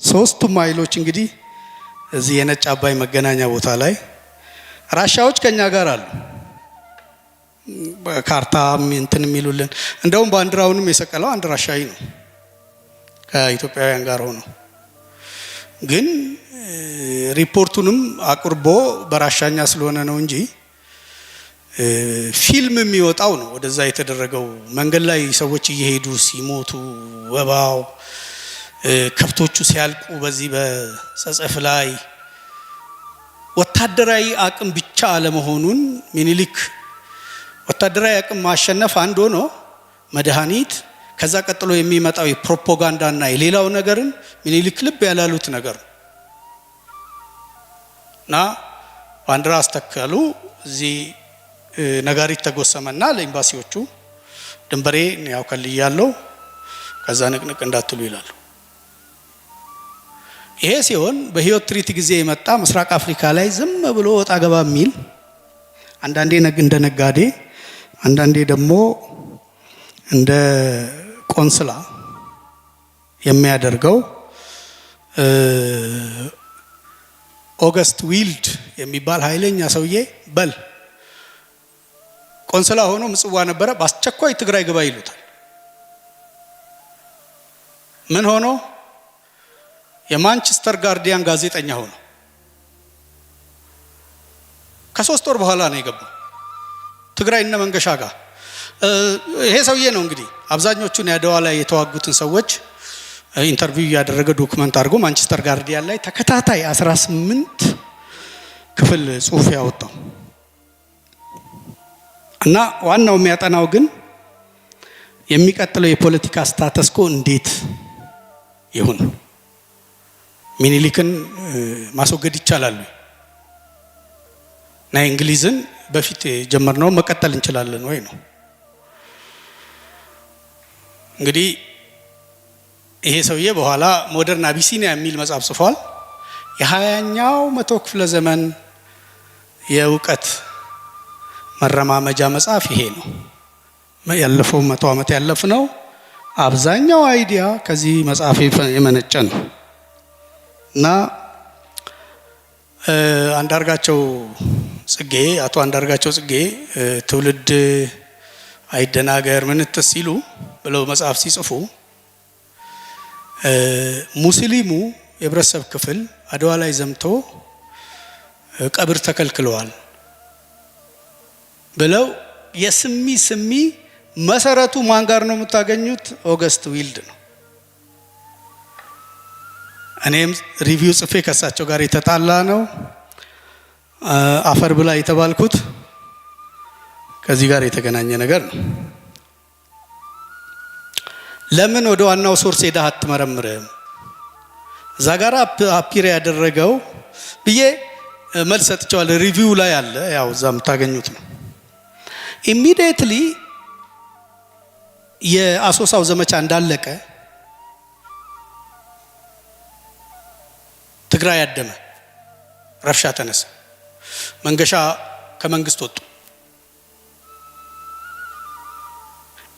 Speaker 1: ሶስቱም ኃይሎች እንግዲህ እዚህ የነጭ አባይ መገናኛ ቦታ ላይ ራሻዎች ከኛ ጋር አሉ። በካርታ እንትን የሚሉልን እንደውም ባንዲራውንም የሰቀለው አንድ ራሻይ ነው ከኢትዮጵያውያን ጋር ሆኖ፣ ግን ሪፖርቱንም አቅርቦ በራሻኛ ስለሆነ ነው እንጂ ፊልም የሚወጣው ነው ወደዛ የተደረገው። መንገድ ላይ ሰዎች እየሄዱ ሲሞቱ፣ ወባው፣ ከብቶቹ ሲያልቁ፣ በዚህ በጸጸፍ ላይ ወታደራዊ አቅም ብቻ አለመሆኑን ሚኒሊክ ወታደራዊ አቅም ማሸነፍ አንድ ሆኖ መድኃኒት ከዛ ቀጥሎ የሚመጣው የፕሮፓጋንዳና የሌላው ነገርን ሚኒሊክ ልብ ያላሉት ነገር እና ባንዲራ አስተከሉ። እዚህ ነጋሪት ተጎሰመና ለኤምባሲዎቹ ድንበሬ ያው ከልያለው ከዛ ንቅንቅ እንዳትሉ ይላሉ። ይሄ ሲሆን በህይወት ትሪት ጊዜ የመጣ ምስራቅ አፍሪካ ላይ ዝም ብሎ ወጣ ገባ የሚል አንዳንዴ እንደ ነጋዴ አንዳንዴ ደግሞ እንደ ቆንስላ የሚያደርገው ኦገስት ዊልድ የሚባል ኃይለኛ ሰውዬ በል ቆንስላ ሆኖ ምጽዋ ነበረ። በአስቸኳይ ትግራይ ግባ ይሉታል። ምን ሆኖ የማንቸስተር ጋርዲያን ጋዜጠኛ ሆኖ ከ3 ወር በኋላ ነው የገባው ትግራይ እነ መንገሻ ጋር። ይሄ ሰውዬ ነው እንግዲህ አብዛኞቹን ያደዋ ላይ የተዋጉትን ሰዎች ኢንተርቪው ያደረገ ዶክመንት አድርጎ ማንቸስተር ጋርዲያን ላይ ተከታታይ 18 ክፍል ጽሁፍ ያወጣው እና ዋናው የሚያጠናው ግን የሚቀጥለው የፖለቲካ ስታተስ ኮ እንዴት ይሁን፣ ሚኒሊክን ማስወገድ ይቻላል እና እንግሊዝን በፊት ጀመርነው መቀጠል እንችላለን ወይ ነው። እንግዲህ ይሄ ሰውዬ በኋላ ሞደርን አቢሲኒያ የሚል መጽሐፍ ጽፏል። የ20ኛው መቶ ክፍለ ዘመን የእውቀት መረማመጃ መጽሐፍ ይሄ ነው። ያለፈው 100 ዓመት ያለፍነው አብዛኛው አይዲያ ከዚህ መጽሐፍ የመነጨ ነው እና አንዳርጋቸው ጽጌ አቶ አንዳርጋቸው ጽጌ ትውልድ አይደናገር ምንትስ ሲሉ ብለው መጽሐፍ ሲጽፉ ሙስሊሙ የህብረተሰብ ክፍል አድዋ ላይ ዘምቶ ቀብር ተከልክለዋል ብለው የስሚ መሰረቱ ማን ጋር ነው የምታገኙት? ኦገስት ዊልድ ነው። እኔም ሪቪው ጽፌ ከሳቸው ጋር የተጣላ ነው አፈር ብላ የተባልኩት ከዚህ ጋር የተገናኘ ነገር ነው። ለምን ወደ ዋናው ሶርስ ሄደህ አትመረምርም? እዛ ጋር አፒር ያደረገው ብዬ መልስ ሰጥቼዋለሁ። ሪቪው ላይ አለ፣ ያው እዛ የምታገኙት ነው። ኢሚዲየትሊ የአሶሳው ዘመቻ እንዳለቀ ትግራይ ያደመ ረብሻ ተነሳ። መንገሻ ከመንግስት ወጡ።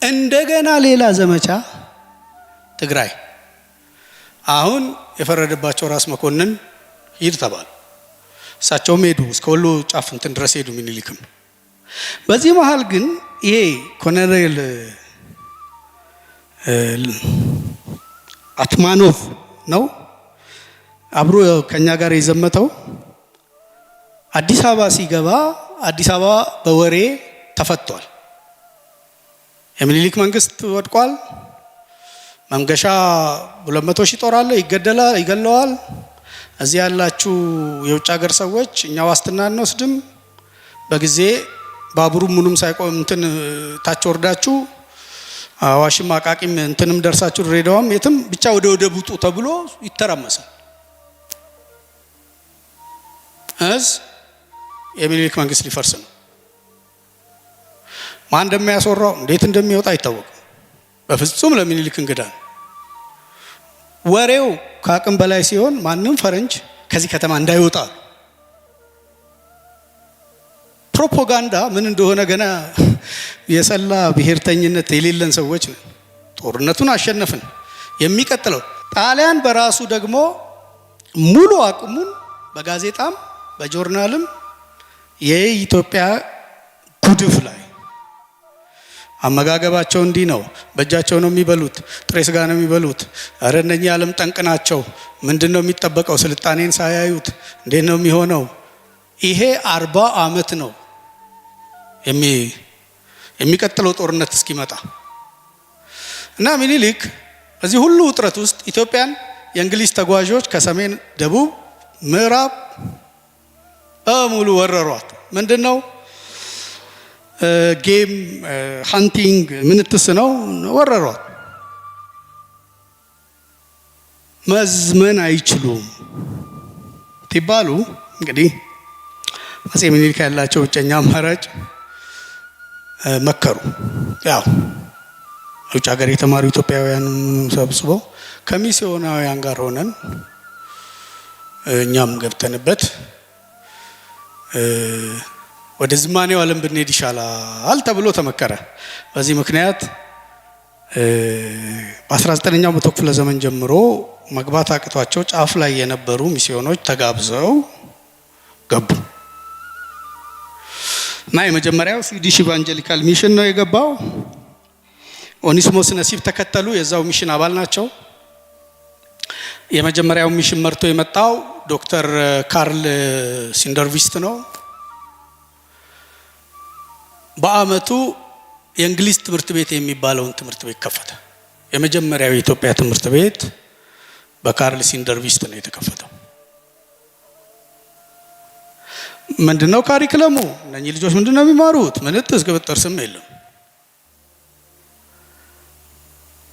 Speaker 1: እንደገና ሌላ ዘመቻ ትግራይ። አሁን የፈረደባቸው ራስ መኮንን ሂድ ተባሉ። እሳቸውም ሄዱ፣ እስከ ወሎ ጫፍ እንትን ድረስ ሄዱ። ምኒልክም በዚህ መሃል ግን ይሄ ኮሎኔል አትማኖቭ ነው አብሮ ከኛ ጋር የዘመተው። አዲስ አበባ ሲገባ አዲስ አበባ በወሬ ተፈቷል። የምኒልክ መንግስት ወድቋል። መንገሻ 200 ሺህ ጦር አለ፣ ይገለዋል። እዚህ ያላችሁ የውጭ ሀገር ሰዎች እኛ ዋስትና እንወስድም፣ በጊዜ ባቡሩ ምኑም ሳይቆም እንትን ታች ወርዳችሁ አዋሽም አቃቂም እንትንም ደርሳችሁ ድሬዳዋም የትም ብቻ ወደ ወደብ ውጡ ተብሎ ይተራመሳል። የምኒልክ መንግስት ሊፈርስ ነው። ማን እንደሚያስወራው እንዴት እንደሚወጣ አይታወቅም። በፍጹም ለምኒልክ እንግዳ ነው። ወሬው ከአቅም በላይ ሲሆን ማንም ፈረንጅ ከዚህ ከተማ እንዳይወጣ ፕሮፓጋንዳ ምን እንደሆነ ገና የሰላ ብሔርተኝነት የሌለን ሰዎች ነን። ጦርነቱን አሸነፍን። የሚቀጥለው ጣሊያን በራሱ ደግሞ ሙሉ አቅሙን በጋዜጣም በጆርናልም የኢትዮጵያ ጉድፍ ላይ አመጋገባቸው እንዲህ ነው፣ በእጃቸው ነው የሚበሉት፣ ጥሬ ስጋ ነው የሚበሉት፣ አረ እነኚህ ዓለም ጠንቅ ናቸው፣ ምንድን ነው የሚጠበቀው? ስልጣኔን ሳያዩት እንዴት ነው የሚሆነው? ይሄ 40 ዓመት ነው የሚቀጥለው ጦርነት እስኪመጣ እና ምኒልክ በዚህ ሁሉ ውጥረት ውስጥ ኢትዮጵያን የእንግሊዝ ተጓዦች ከሰሜን፣ ደቡብ፣ ምዕራብ በሙሉ ወረሯት። ምንድነው ጌም ሃንቲንግ ምንትስ ነው ወረሯት። መዝመን አይችሉም ትባሉ። እንግዲህ አፄ ምኒልክ ያላቸው ብቸኛ አማራጭ መከሩ። ያው ውጭ ሀገር የተማሩ ኢትዮጵያውያን ሰብስበው ከሚስዮናውያን ጋር ሆነን እኛም ገብተንበት ወደ ዝማኔው ዓለም ብንሄድ ይሻላል ተብሎ ተመከረ። በዚህ ምክንያት በ19ኛው መቶ ክፍለ ዘመን ጀምሮ መግባት አቅቷቸው ጫፍ ላይ የነበሩ ሚስዮኖች ተጋብዘው ገቡ እና የመጀመሪያው ስዊዲሽ ኢቫንጀሊካል ሚሽን ነው የገባው። ኦኒስሞስ ነሲብ ተከተሉ፣ የዛው ሚሽን አባል ናቸው። የመጀመሪያው ሚሽን መርቶ የመጣው ዶክተር ካርል ሲንደርቪስት ነው። በአመቱ የእንግሊዝ ትምህርት ቤት የሚባለውን ትምህርት ቤት ከፈተ። የመጀመሪያው የኢትዮጵያ ትምህርት ቤት በካርል ሲንደርቪስት ነው የተከፈተው። ምንድነው ካሪክለሙ? እነኚህ ልጆች ምንድነው የሚማሩት? ምንትስ ግብጥር ስም የለም።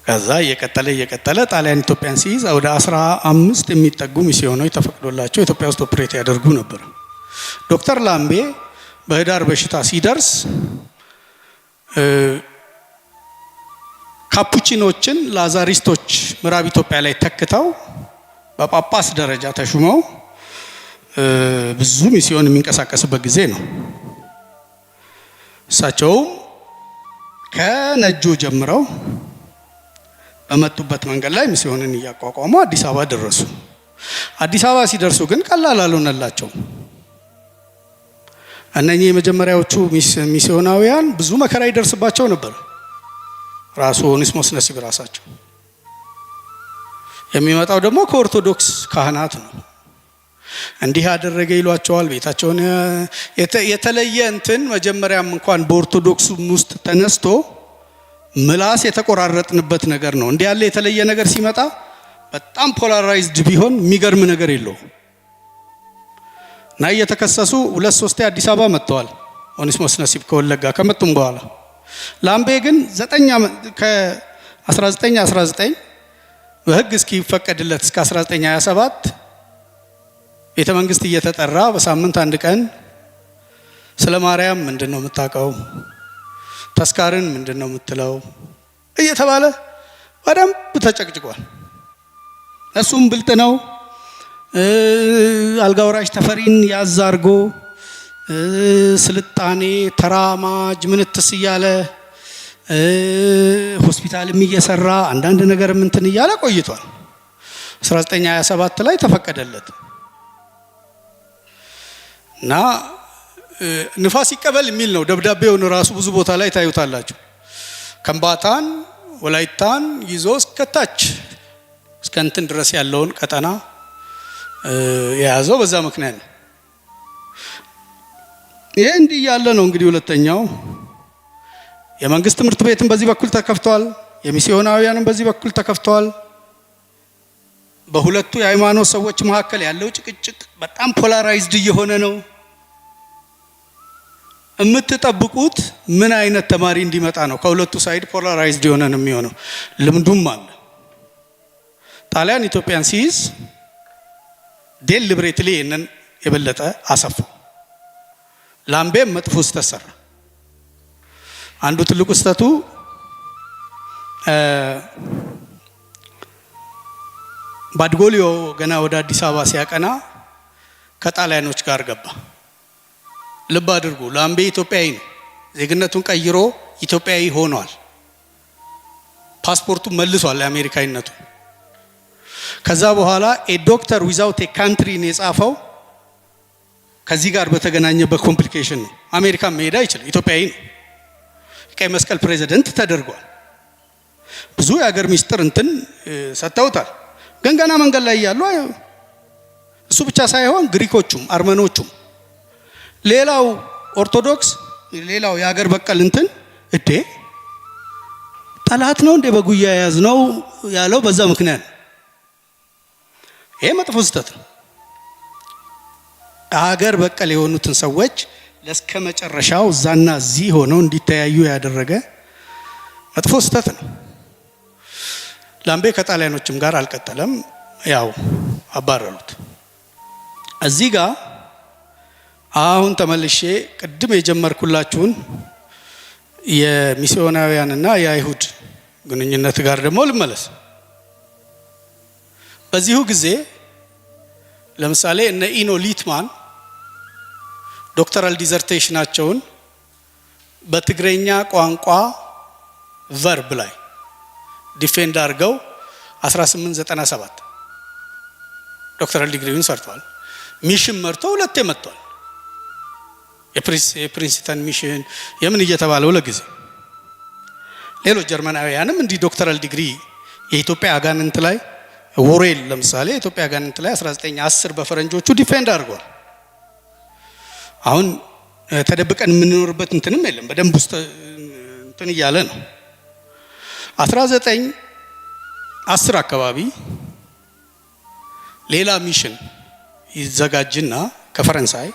Speaker 1: ከዛ እየቀጠለ ጣሊያን ኢትዮጵያን ሲይዝ ወደ 15 የሚጠጉ ሚስዮኖች ተፈቅዶላቸው ኢትዮጵያ ውስጥ ኦፕሬት ያደርጉ ነበር። ዶክተር ላምቤ በህዳር በሽታ ሲደርስ ካፑቺኖችን ላዛሪስቶች ምዕራብ ኢትዮጵያ ላይ ተክተው በጳጳስ ደረጃ ተሹመው ብዙ ሚስዮን የሚንቀሳቀስበት ጊዜ ነው። እሳቸውም ከነጆ ጀምረው በመጡበት መንገድ ላይ ሚስዮንን እያቋቋሙ አዲስ አበባ ደረሱ። አዲስ አበባ ሲደርሱ ግን ቀላል አልሆነላቸው። እነኚህ የመጀመሪያዎቹ ሚስዮናውያን ብዙ መከራ ይደርስባቸው ነበር። ራሱ ኦኔስሞስ ነሲብ ራሳቸው የሚመጣው ደግሞ ከኦርቶዶክስ ካህናት ነው። እንዲህ ያደረገ ይሏቸዋል። ቤታቸውን የተለየ እንትን መጀመሪያም እንኳን በኦርቶዶክስ ውስጥ ተነስቶ ምላስ የተቆራረጥንበት ነገር ነው። እንዲህ ያለ የተለየ ነገር ሲመጣ በጣም ፖላራይዝድ ቢሆን የሚገርም ነገር የለውም። እና እየተከሰሱ 2-3 አዲስ አበባ መጥተዋል። ኦኔስሞስ ነሲብ ከወለጋ ከመጡም በኋላ ላምቤ ግን 1919 በህግ እስኪፈቀድለት እስከ 1927 ቤተ መንግስት እየተጠራ በሳምንት አንድ ቀን ስለ ማርያም ምንድነው የምታውቀው፣ ተስካርን ምንድነው የምትለው እየተባለ በደንብ ተጨቅጭቋል። እሱም ብልጥ ነው። አልጋውራሽ ተፈሪን ያዛርጎ ስልጣኔ ተራማጅ ምንትስ እያለ ሆስፒታልም እየሰራ አንዳንድ ነገር እንትን እያለ ቆይቷል። 1927 ላይ ተፈቀደለት እና ንፋስ ይቀበል የሚል ነው ደብዳቤውን ራሱ ብዙ ቦታ ላይ ታዩታላችሁ። ከምባታን ወላይታን ይዞ እስከታች እስከ እንትን ድረስ ያለውን ቀጠና የያዘው በዛ ምክንያት ነው። ይሄ እንዲህ ያለ ነው እንግዲህ ሁለተኛው የመንግስት ትምህርት ቤትን በዚህ በኩል ተከፍቷል። የሚስዮናውያንም በዚህ በኩል ተከፍቷል። በሁለቱ የሃይማኖት ሰዎች መካከል ያለው ጭቅጭቅ በጣም ፖላራይዝድ እየሆነ ነው። የምትጠብቁት ምን አይነት ተማሪ እንዲመጣ ነው? ከሁለቱ ሳይድ ፖላራይዝድ የሆነ ነው የሚሆነው። ልምዱም አለ። ጣሊያን ኢትዮጵያን ሲይዝ ዴሊብሬትሊ እነን የበለጠ አሰፋው። ላምቤም መጥፎ ስህተት ሰራ። አንዱ ትልቁ ስህተቱ ባድጎሊዮ ገና ወደ አዲስ አበባ ሲያቀና ከጣሊያኖች ጋር ገባ። ልብ አድርጉ፣ ላምቤ ኢትዮጵያዊ ነው። ዜግነቱን ቀይሮ ኢትዮጵያዊ ሆኗል። ፓስፖርቱን መልሷል የአሜሪካዊነቱ። ከዛ በኋላ ዶክተር ዊዛውት ካንትሪን የጻፈው ከዚህ ጋር በተገናኘበት ኮምፕሊኬሽን ነው። አሜሪካ መሄድ አይችልም፣ ኢትዮጵያዊ ነው። ቀይ መስቀል ፕሬዚደንት ተደርጓል። ብዙ የሀገር ሚስጥር እንትን ሰጥተውታል። ግን ገና መንገድ ላይ ያሉ እሱ ብቻ ሳይሆን ግሪኮቹም አርመኖቹም ሌላው ኦርቶዶክስ ሌላው የሀገር በቀል እንትን እዴ ጠላት ነው እንደ በጉያ ያዝ ነው ያለው በዛ ምክንያት። ይሄ መጥፎ ስህተት ነው። ሀገር በቀል የሆኑትን ሰዎች ለስከ መጨረሻው ዛና እዚህ ሆነው እንዲተያዩ ያደረገ መጥፎ ስህተት ነው። ላምቤ ከጣሊያኖችም ጋር አልቀጠለም፣ ያው አባረሩት። እዚህ ጋር አሁን ተመልሼ ቅድም የጀመርኩላችሁን የሚስዮናውያንና የአይሁድ ግንኙነት ጋር ደግሞ ልመለስ። በዚሁ ጊዜ ለምሳሌ እነ ኢኖ ሊትማን ዶክተራል ዲዘርቴሽናቸውን በትግረኛ ቋንቋ ቨርብ ላይ ዲፌንድ አድርገው 1897 ዶክተራል ዲግሪውን ሰርተዋል። ሚሽን መርቶ ሁለቴ መጥቷል። የፕሪንስተን ሚሽን የምን እየተባለው ለጊዜ ሌሎች ጀርመናውያንም እንዲህ ዶክተራል ዲግሪ የኢትዮጵያ አጋንንት ላይ ወሬል ለምሳሌ የኢትዮጵያ አጋንንት ላይ 1910 በፈረንጆቹ ዲፌንድ አድርጓል። አሁን ተደብቀን የምንኖርበት እንትንም የለም፣ በደንብ ውስጥ እንትን እያለ ነው። 1910 አካባቢ ሌላ ሚሽን ይዘጋጅና ከፈረንሳይ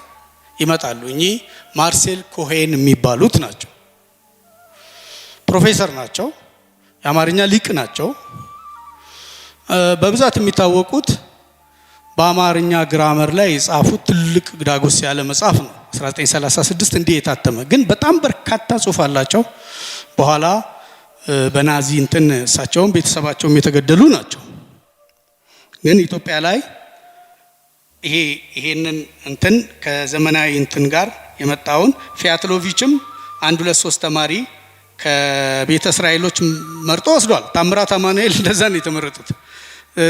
Speaker 1: ይመጣሉ። እኚህ ማርሴል ኮሄን የሚባሉት ናቸው። ፕሮፌሰር ናቸው፣ የአማርኛ ሊቅ ናቸው። በብዛት የሚታወቁት በአማርኛ ግራመር ላይ የጻፉት ትልቅ ዳጎስ ያለ መጽሐፍ ነው 1936 እንዲህ የታተመ፣ ግን በጣም በርካታ ጽሑፍ አላቸው። በኋላ በናዚ እንትን እሳቸውም ቤተሰባቸውም የተገደሉ ናቸው። ግን ኢትዮጵያ ላይ ይሄንን እንትን ከዘመናዊ እንትን ጋር የመጣውን ፊያትሎቪችም 1-2-3 ተማሪ ከቤተ እስራኤሎች መርጦ ወስዷል። ታምራት አማኑኤል እንደዛ ነው የተመረጡት፣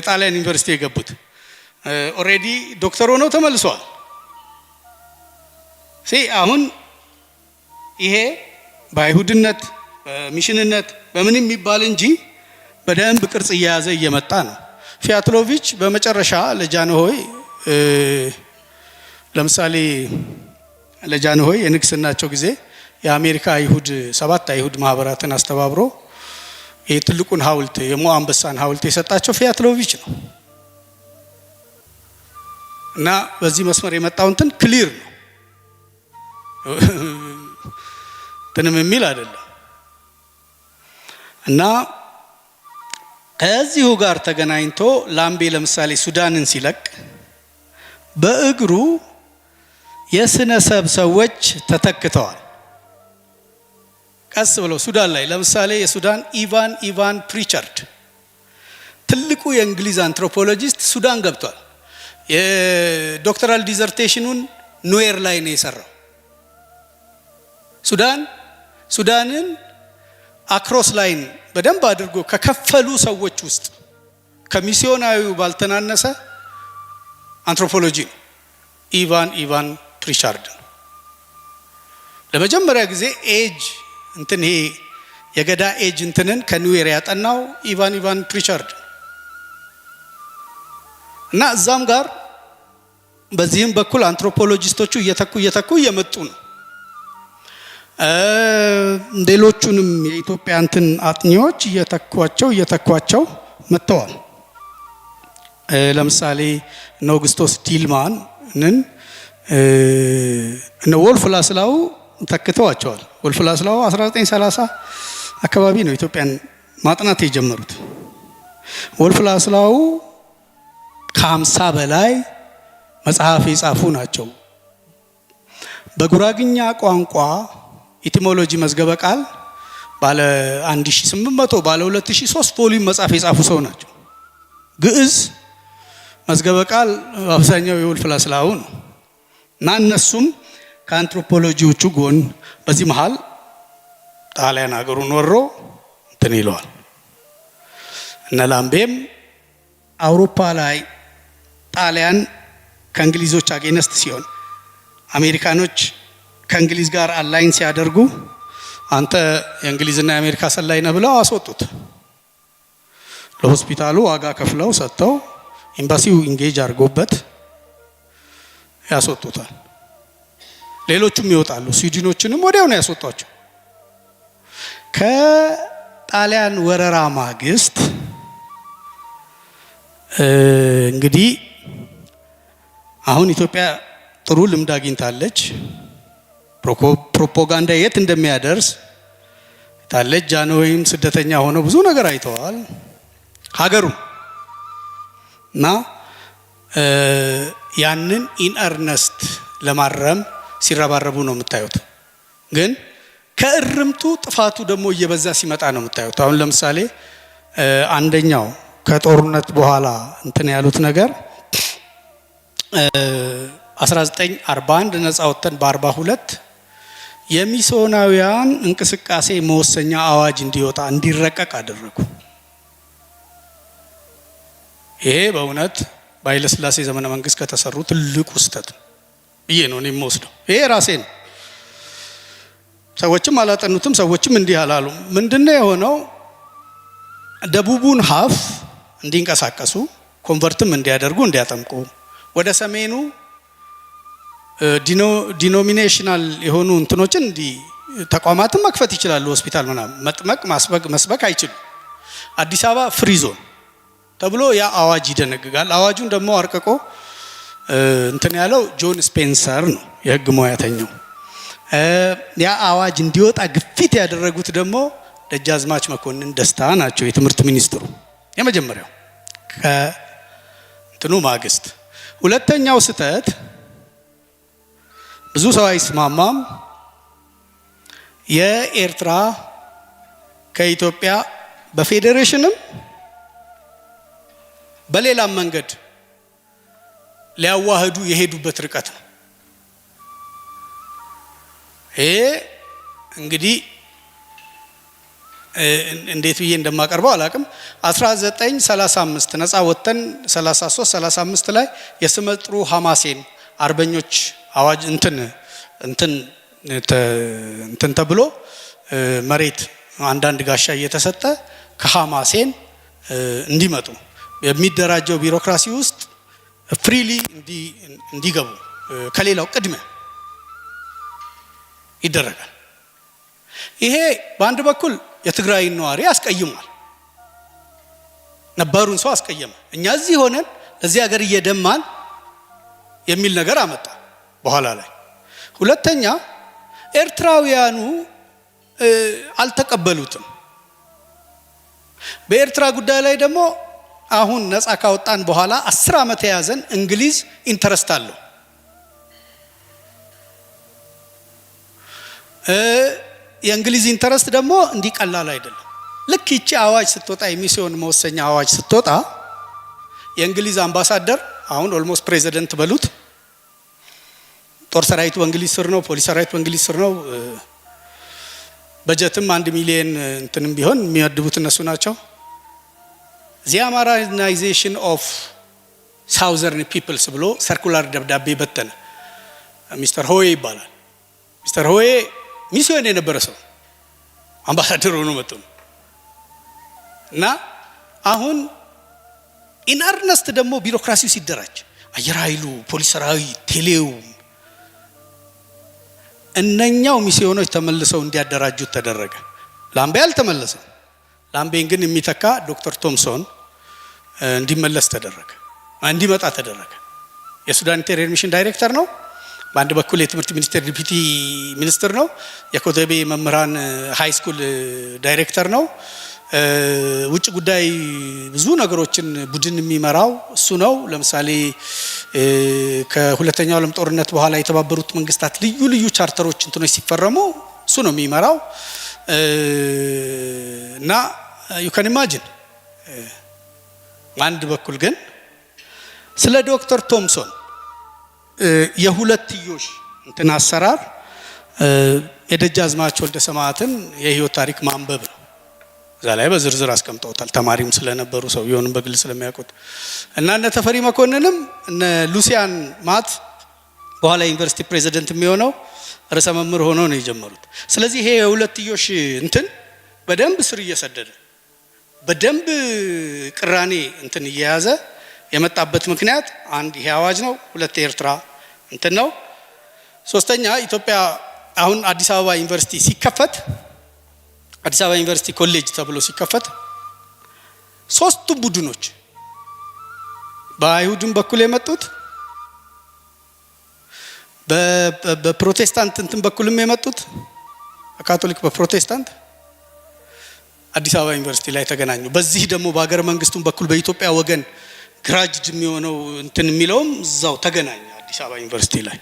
Speaker 1: ጣሊያን ዩኒቨርሲቲ የገቡት ኦሬዲ ዶክተር ሆነው ተመልሰዋል። አሁን ይሄ በአይሁድነት በሚሽንነት በምን የሚባል እንጂ በደንብ ቅርጽ እየያዘ እየመጣ ነው። ፊያትሎቪች በመጨረሻ ለጃንሆይ ለምሳሌ ለጃንሆይ የንግስናቸው ጊዜ የአሜሪካ አይሁድ 7 አይሁድ ማህበራትን አስተባብሮ የትልቁን ሐውልት የሞ አንበሳን ሐውልት የሰጣቸው ፊያትሎቪች ነው። እና በዚህ መስመር የመጣው እንትን ክሊር ነው፣ እንትንም የሚል አይደለም። እና ከዚሁ ጋር ተገናኝቶ ላምቤ ለምሳሌ ሱዳንን ሲለቅ በእግሩ የስነ ሰብ ሰዎች ተተክተዋል። ቀስ ብለው ሱዳን ላይ ለምሳሌ የሱዳን ኢቫን ፕሪቻርድ ትልቁ የእንግሊዝ አንትሮፖሎጂስት ሱዳን ገብቷል። የዶክተራል ዲዘርቴሽኑን ኑዌር ላይ ነው የሰራው። ሱዳንን አክሮስ ላይን በደንብ አድርጎ ከከፈሉ ሰዎች ውስጥ ከሚስዮናዊው ባልተናነሰ አንትሮፖሎጂ ነው ኢቫን ፕሪቻርድ ነው። ለመጀመሪያ ጊዜ ኤጅ እንትን ይሄ የገዳ ኤጅ እንትንን ከኑዌር ያጠናው ኢቫን ፕሪቻርድ እና እዛም ጋር በዚህም በኩል አንትሮፖሎጂስቶቹ እየተኩ እየመጡ ነው። ሌሎቹንም የኢትዮጵያ እንትን አጥኚዎች እየተኳቸው መጥተዋል። ለምሳሌ ኦግስቶስ ዲልማንን እነ ወልፍ ላስላው ተክተዋቸዋል። ወልፍ ላስላው 1930 አካባቢ ነው ኢትዮጵያን ማጥናት የጀመሩት። ወልፍ ላስላው ከ50 በላይ መጽሐፍ የጻፉ ናቸው። በጉራግኛ ቋንቋ ኢቲሞሎጂ መዝገበ ቃል ባለ 1800 ባለ 2003 ቮሊዩም መጽሐፍ የጻፉ ሰው ናቸው። ግዕዝ መዝገበ ቃል አብዛኛው የወልፍ ላስላው ነው። እና እነሱም ከአንትሮፖሎጂዎቹ ጎን በዚህ መሃል ጣሊያን ሀገሩን ወሮ እንትን ይለዋል። እነ ላምቤም አውሮፓ ላይ ጣሊያን ከእንግሊዞች አጌነስት ሲሆን አሜሪካኖች ከእንግሊዝ ጋር አላይን ሲያደርጉ አንተ የእንግሊዝና የአሜሪካ ሰላይ ነህ ብለው አስወጡት። ለሆስፒታሉ ዋጋ ከፍለው ሰጥተው ኤምባሲው ኢንጌጅ አድርጎበት ያስወጡታል። ሌሎቹም ይወጣሉ። ስዊድኖችንም ወዲያው ነው ያስወጧቸው። ከጣሊያን ወረራ ማግስት እንግዲህ አሁን ኢትዮጵያ ጥሩ ልምድ አግኝታለች። ፕሮፓጋንዳ የት እንደሚያደርስ ታለች። ጃንሆይም ስደተኛ ሆነው ብዙ ነገር አይተዋል ሀገሩን እና ያንን ኢንአርነስት ለማረም ሲረባረቡ ነው የምታዩት። ግን ከእርምቱ ጥፋቱ ደግሞ እየበዛ ሲመጣ ነው የምታዩት። አሁን ለምሳሌ አንደኛው ከጦርነት በኋላ እንትን ያሉት ነገር 1941 ነፃ ወጥተን በ42 የሚስዮናውያን እንቅስቃሴ መወሰኛ አዋጅ እንዲረቀቅ አደረጉ። ይሄ በእውነት በኃይለ ሥላሴ ዘመነ መንግስት ከተሰሩ ትልቁ ስህተት ብዬ ነው እኔ የምወስደው። ይሄ ራሴ ነው። ሰዎችም አላጠኑትም፣ ሰዎችም እንዲህ አላሉም። ምንድነው የሆነው? ደቡቡን ሀፍ እንዲንቀሳቀሱ ኮንቨርትም እንዲያደርጉ እንዲያጠምቁ፣ ወደ ሰሜኑ ዲኖሚኔሽናል የሆኑ እንትኖችን ተቋማትን መክፈት ይችላሉ። ሆስፒታል ምናምን መጥመቅ መስበክ አይችሉም። አዲስ አበባ ፍሪ ዞን ተብሎ ያ አዋጅ ይደነግጋል። አዋጁን ደግሞ አርቅቆ እንትን ያለው ጆን ስፔንሰር ነው የህግ ሙያተኛው። ያ አዋጅ እንዲወጣ ግፊት ያደረጉት ደግሞ ደጃዝማች መኮንን ደስታ ናቸው፣ የትምህርት ሚኒስትሩ የመጀመሪያው ከእንትኑ ማግስት። ሁለተኛው ስህተት ብዙ ሰው አይስማማም። የኤርትራ ከኢትዮጵያ በፌዴሬሽንም በሌላም መንገድ ሊያዋህዱ የሄዱበት ርቀት ነው። ይሄ እንግዲህ እንዴት ብዬ እንደማቀርበው አላቅም። 1935 ነፃ ወጥተን 33 35 ላይ የስመጥሩ ሐማሴን አርበኞች አዋጅ እንትን እንትን ተብሎ መሬት አንዳንድ ጋሻ እየተሰጠ ከሐማሴን እንዲመጡ የሚደራጀው ቢሮክራሲ ውስጥ ፍሪሊ እንዲገቡ ከሌላው ቅድሚያ ይደረጋል። ይሄ በአንድ በኩል የትግራይን ነዋሪ አስቀይሟል፣ ነባሩን ሰው አስቀየመ። እኛ እዚህ ሆነን ለዚህ ሀገር እየደማን የሚል ነገር አመጣ በኋላ ላይ። ሁለተኛ ኤርትራውያኑ አልተቀበሉትም። በኤርትራ ጉዳይ ላይ ደግሞ አሁን ነፃ ካወጣን በኋላ 10 ዓመት የያዘን እንግሊዝ ኢንተረስት አለው። የእንግሊዝ ኢንተረስት ደግሞ እንዲቀላል አይደለም። ልክ ይቺ አዋጅ ስትወጣ የሚስዮን መወሰኛ አዋጅ ስትወጣ የእንግሊዝ አምባሳደር አሁን ኦልሞስት ፕሬዚደንት በሉት ጦር ሰራዊቱ በእንግሊዝ ስር ነው፣ ፖሊስ ሰራዊቱ በእንግሊዝ ስር ነው። በጀትም 1 ሚሊዮን እንትንም ቢሆን የሚያድቡት እነሱ ናቸው። the Amharanization of southern peoples ብሎ ሰርኩላር ደብዳቤ በተነ። ሚስተር ሆዬ ይባላል። ሚስተር ሆዬ ሚስዮን የነበረ ሰው አምባሳደር ሆኖ መጥቶ እና አሁን ኢንአርነስት ደግሞ ቢሮክራሲው ሲደራጅ አየር ኃይሉ፣ ፖሊስ ሰራዊት፣ ቴሌው እነኛው ሚስዮኖች ተመልሰው እንዲያደራጁት ተደረገ። ላምቤ አልተመለሰም። ላምቤን ግን የሚተካ ዶክተር ቶምሶን እንዲመለስ ተደረገ፣ እንዲመጣ ተደረገ። የሱዳን ኢንተሪየር ሚሽን ዳይሬክተር ነው። በአንድ በኩል የትምህርት ሚኒስቴር ዲፒቲ ሚኒስትር ነው። የኮተቤ መምህራን ሃይ ስኩል ዳይሬክተር ነው። ውጭ ጉዳይ ብዙ ነገሮችን ቡድን የሚመራው እሱ ነው። ለምሳሌ ከሁለተኛው ዓለም ጦርነት በኋላ የተባበሩት መንግስታት ልዩ ልዩ ቻርተሮች እንትኖች ሲፈረሙ እሱ ነው የሚመራው እና you can imagine አንድ በኩል ግን ስለ ዶክተር ቶምሶን የሁለትዮሽ እንትን አሰራር የደጃዝማች ወልደ ሰማዕትን የህይወት ታሪክ ማንበብ ነው። እዛ ላይ በዝርዝር አስቀምጠውታል። ተማሪም ስለነበሩ ሰው ይሆንም በግል ስለሚያውቁት እና እነ ተፈሪ መኮንንም እነ ሉሲያን ማት በኋላ ዩኒቨርሲቲ ፕሬዚደንት የሚሆነው ርዕሰ መምህር ሆኖ ነው የጀመሩት። ስለዚህ ይሄ የሁለትዮሽ እንትን በደንብ ስር እየሰደደ በደንብ ቅራኔ እንትን እየያዘ የመጣበት ምክንያት አንድ ይሄ አዋጅ ነው። ሁለት ኤርትራ እንትን ነው። ሶስተኛ ኢትዮጵያ አሁን አዲስ አበባ ዩኒቨርሲቲ ሲከፈት አዲስ አበባ ዩኒቨርሲቲ ኮሌጅ ተብሎ ሲከፈት ሶስቱ ቡድኖች በአይሁድም በኩል የመጡት በፕሮቴስታንት እንትን በኩልም የመጡት ካቶሊክ በፕሮቴስታንት አዲስ አበባ ዩኒቨርሲቲ ላይ ተገናኙ። በዚህ ደግሞ በአገር መንግስቱም በኩል በኢትዮጵያ ወገን ግራጅድ የሚሆነው እንትን የሚለውም እዛው ተገናኘ አዲስ አበባ ዩኒቨርሲቲ ላይ።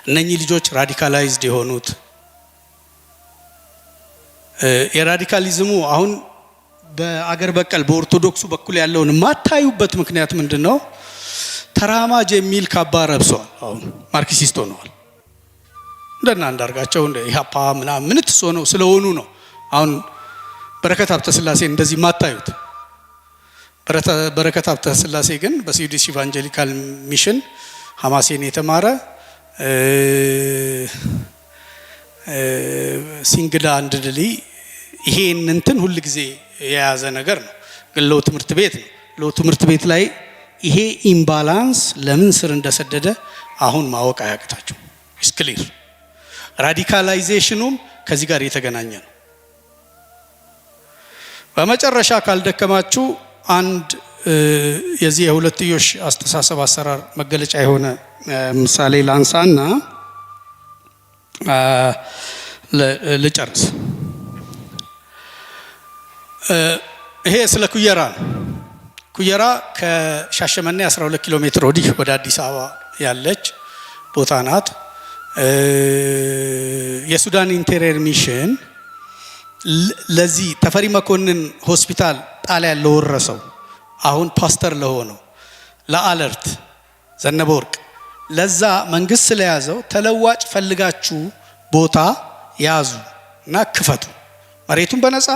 Speaker 1: እነኚህ ልጆች ራዲካላይዝድ የሆኑት የራዲካሊዝሙ አሁን በአገር በቀል በኦርቶዶክሱ በኩል ያለውን ማታዩበት ምክንያት ምንድነው? ተራማጅ የሚል ካባ ረብሰዋል። አሁን ማርክሲስት ሆነዋል። እንደና አንዳርጋቸው እንደ ኢሃፓ ምናምን ምን ተሶነው ስለሆኑ ነው። አሁን በረከት ሀብተ ስላሴ እንደዚህ ማታዩት። በረከት ሀብተ ስላሴ ግን በስዊዲሽ ኢቫንጀሊካል ሚሽን ሐማሴን የተማረ ሲንግላ አንድሊ ይሄን እንትን ሁሉ ጊዜ የያዘ ነገር ነው። ግን ለው ትምህርት ቤት ነው። ለው ትምህርት ቤት ላይ ይሄ ኢምባላንስ ለምን ስር እንደሰደደ አሁን ማወቅ አያቅታችሁ። ኢስ ክሊር። ራዲካላይዜሽኑም ከዚህ ጋር የተገናኘ ነው። በመጨረሻ ካልደከማችሁ አንድ የዚህ የሁለትዮሽ አስተሳሰብ አሰራር መገለጫ የሆነ ምሳሌ ላንሳና ልጨርስ። ይሄ ስለ ኩየራ ነው። ኩየራ ከሻሸመኔ 12 ኪሎ ሜትር ወዲህ ወደ አዲስ አበባ ያለች ቦታ ናት። የሱዳን ኢንተሪየር ሚሽን ለዚህ ተፈሪ መኮንን ሆስፒታል ጣሊያን ለወረሰው አሁን ፓስተር ለሆነው ለአለርት ዘነበ ወርቅ ለዛ መንግስት ስለያዘው ተለዋጭ ፈልጋችሁ ቦታ ያዙ እና ክፈቱ፣ መሬቱን በነፃ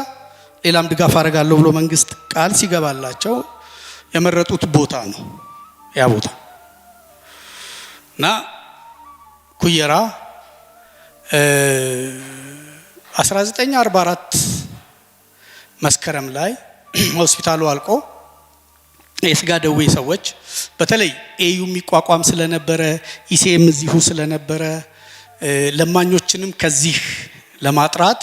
Speaker 1: ሌላም ድጋፍ አደርጋለሁ ብሎ መንግስት ቃል ሲገባላቸው የመረጡት ቦታ ነው ያ ቦታ እና ኩየራ 1944 መስከረም ላይ ሆስፒታሉ አልቆ የስጋ ደዌ ሰዎች በተለይ ኤዩ የሚቋቋም ስለነበረ ኢሲኤም እዚሁ ስለነበረ ለማኞችንም ከዚህ ለማጥራት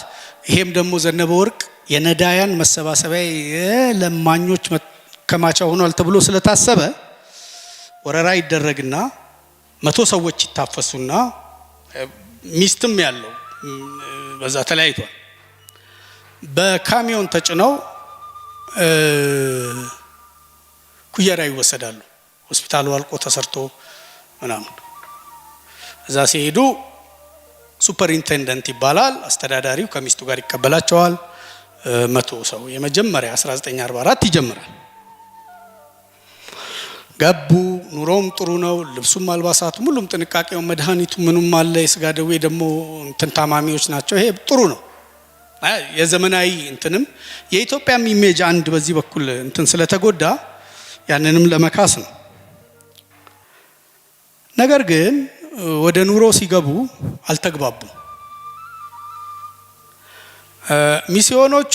Speaker 1: ይሄም ደግሞ ዘነበ ወርቅ የነዳያን መሰባሰቢያ ለማኞች መከማቻ ሆኗል ተብሎ ስለታሰበ ወረራ ይደረግና 100 ሰዎች ይታፈሱና ሚስትም ያለው በዛ ተለያይቷል። በካሚዮን ተጭነው ኩየራ ይወሰዳሉ። ሆስፒታሉ አልቆ ተሰርቶ ምናምን እዛ ሲሄዱ ሱፐርኢንቴንደንት ይባላል አስተዳዳሪው ከሚስቱ ጋር ይቀበላቸዋል። 100 ሰው የመጀመሪያ 1944 ይጀምራል። ገቡ። ኑሮም ጥሩ ነው። ልብሱም አልባሳቱም ሁሉም ጥንቃቄው መድኃኒቱ ምኑም አለ። የስጋ ደዌ ደግሞ እንትን ታማሚዎች ናቸው። ይሄ ጥሩ ነው። የዘመናዊ እንትንም የኢትዮጵያም ኢሜጅ አንድ በዚህ በኩል እንትን ስለተጎዳ ያንንም ለመካስ ነው። ነገር ግን ወደ ኑሮ ሲገቡ አልተግባቡም። ሚስዮኖቹ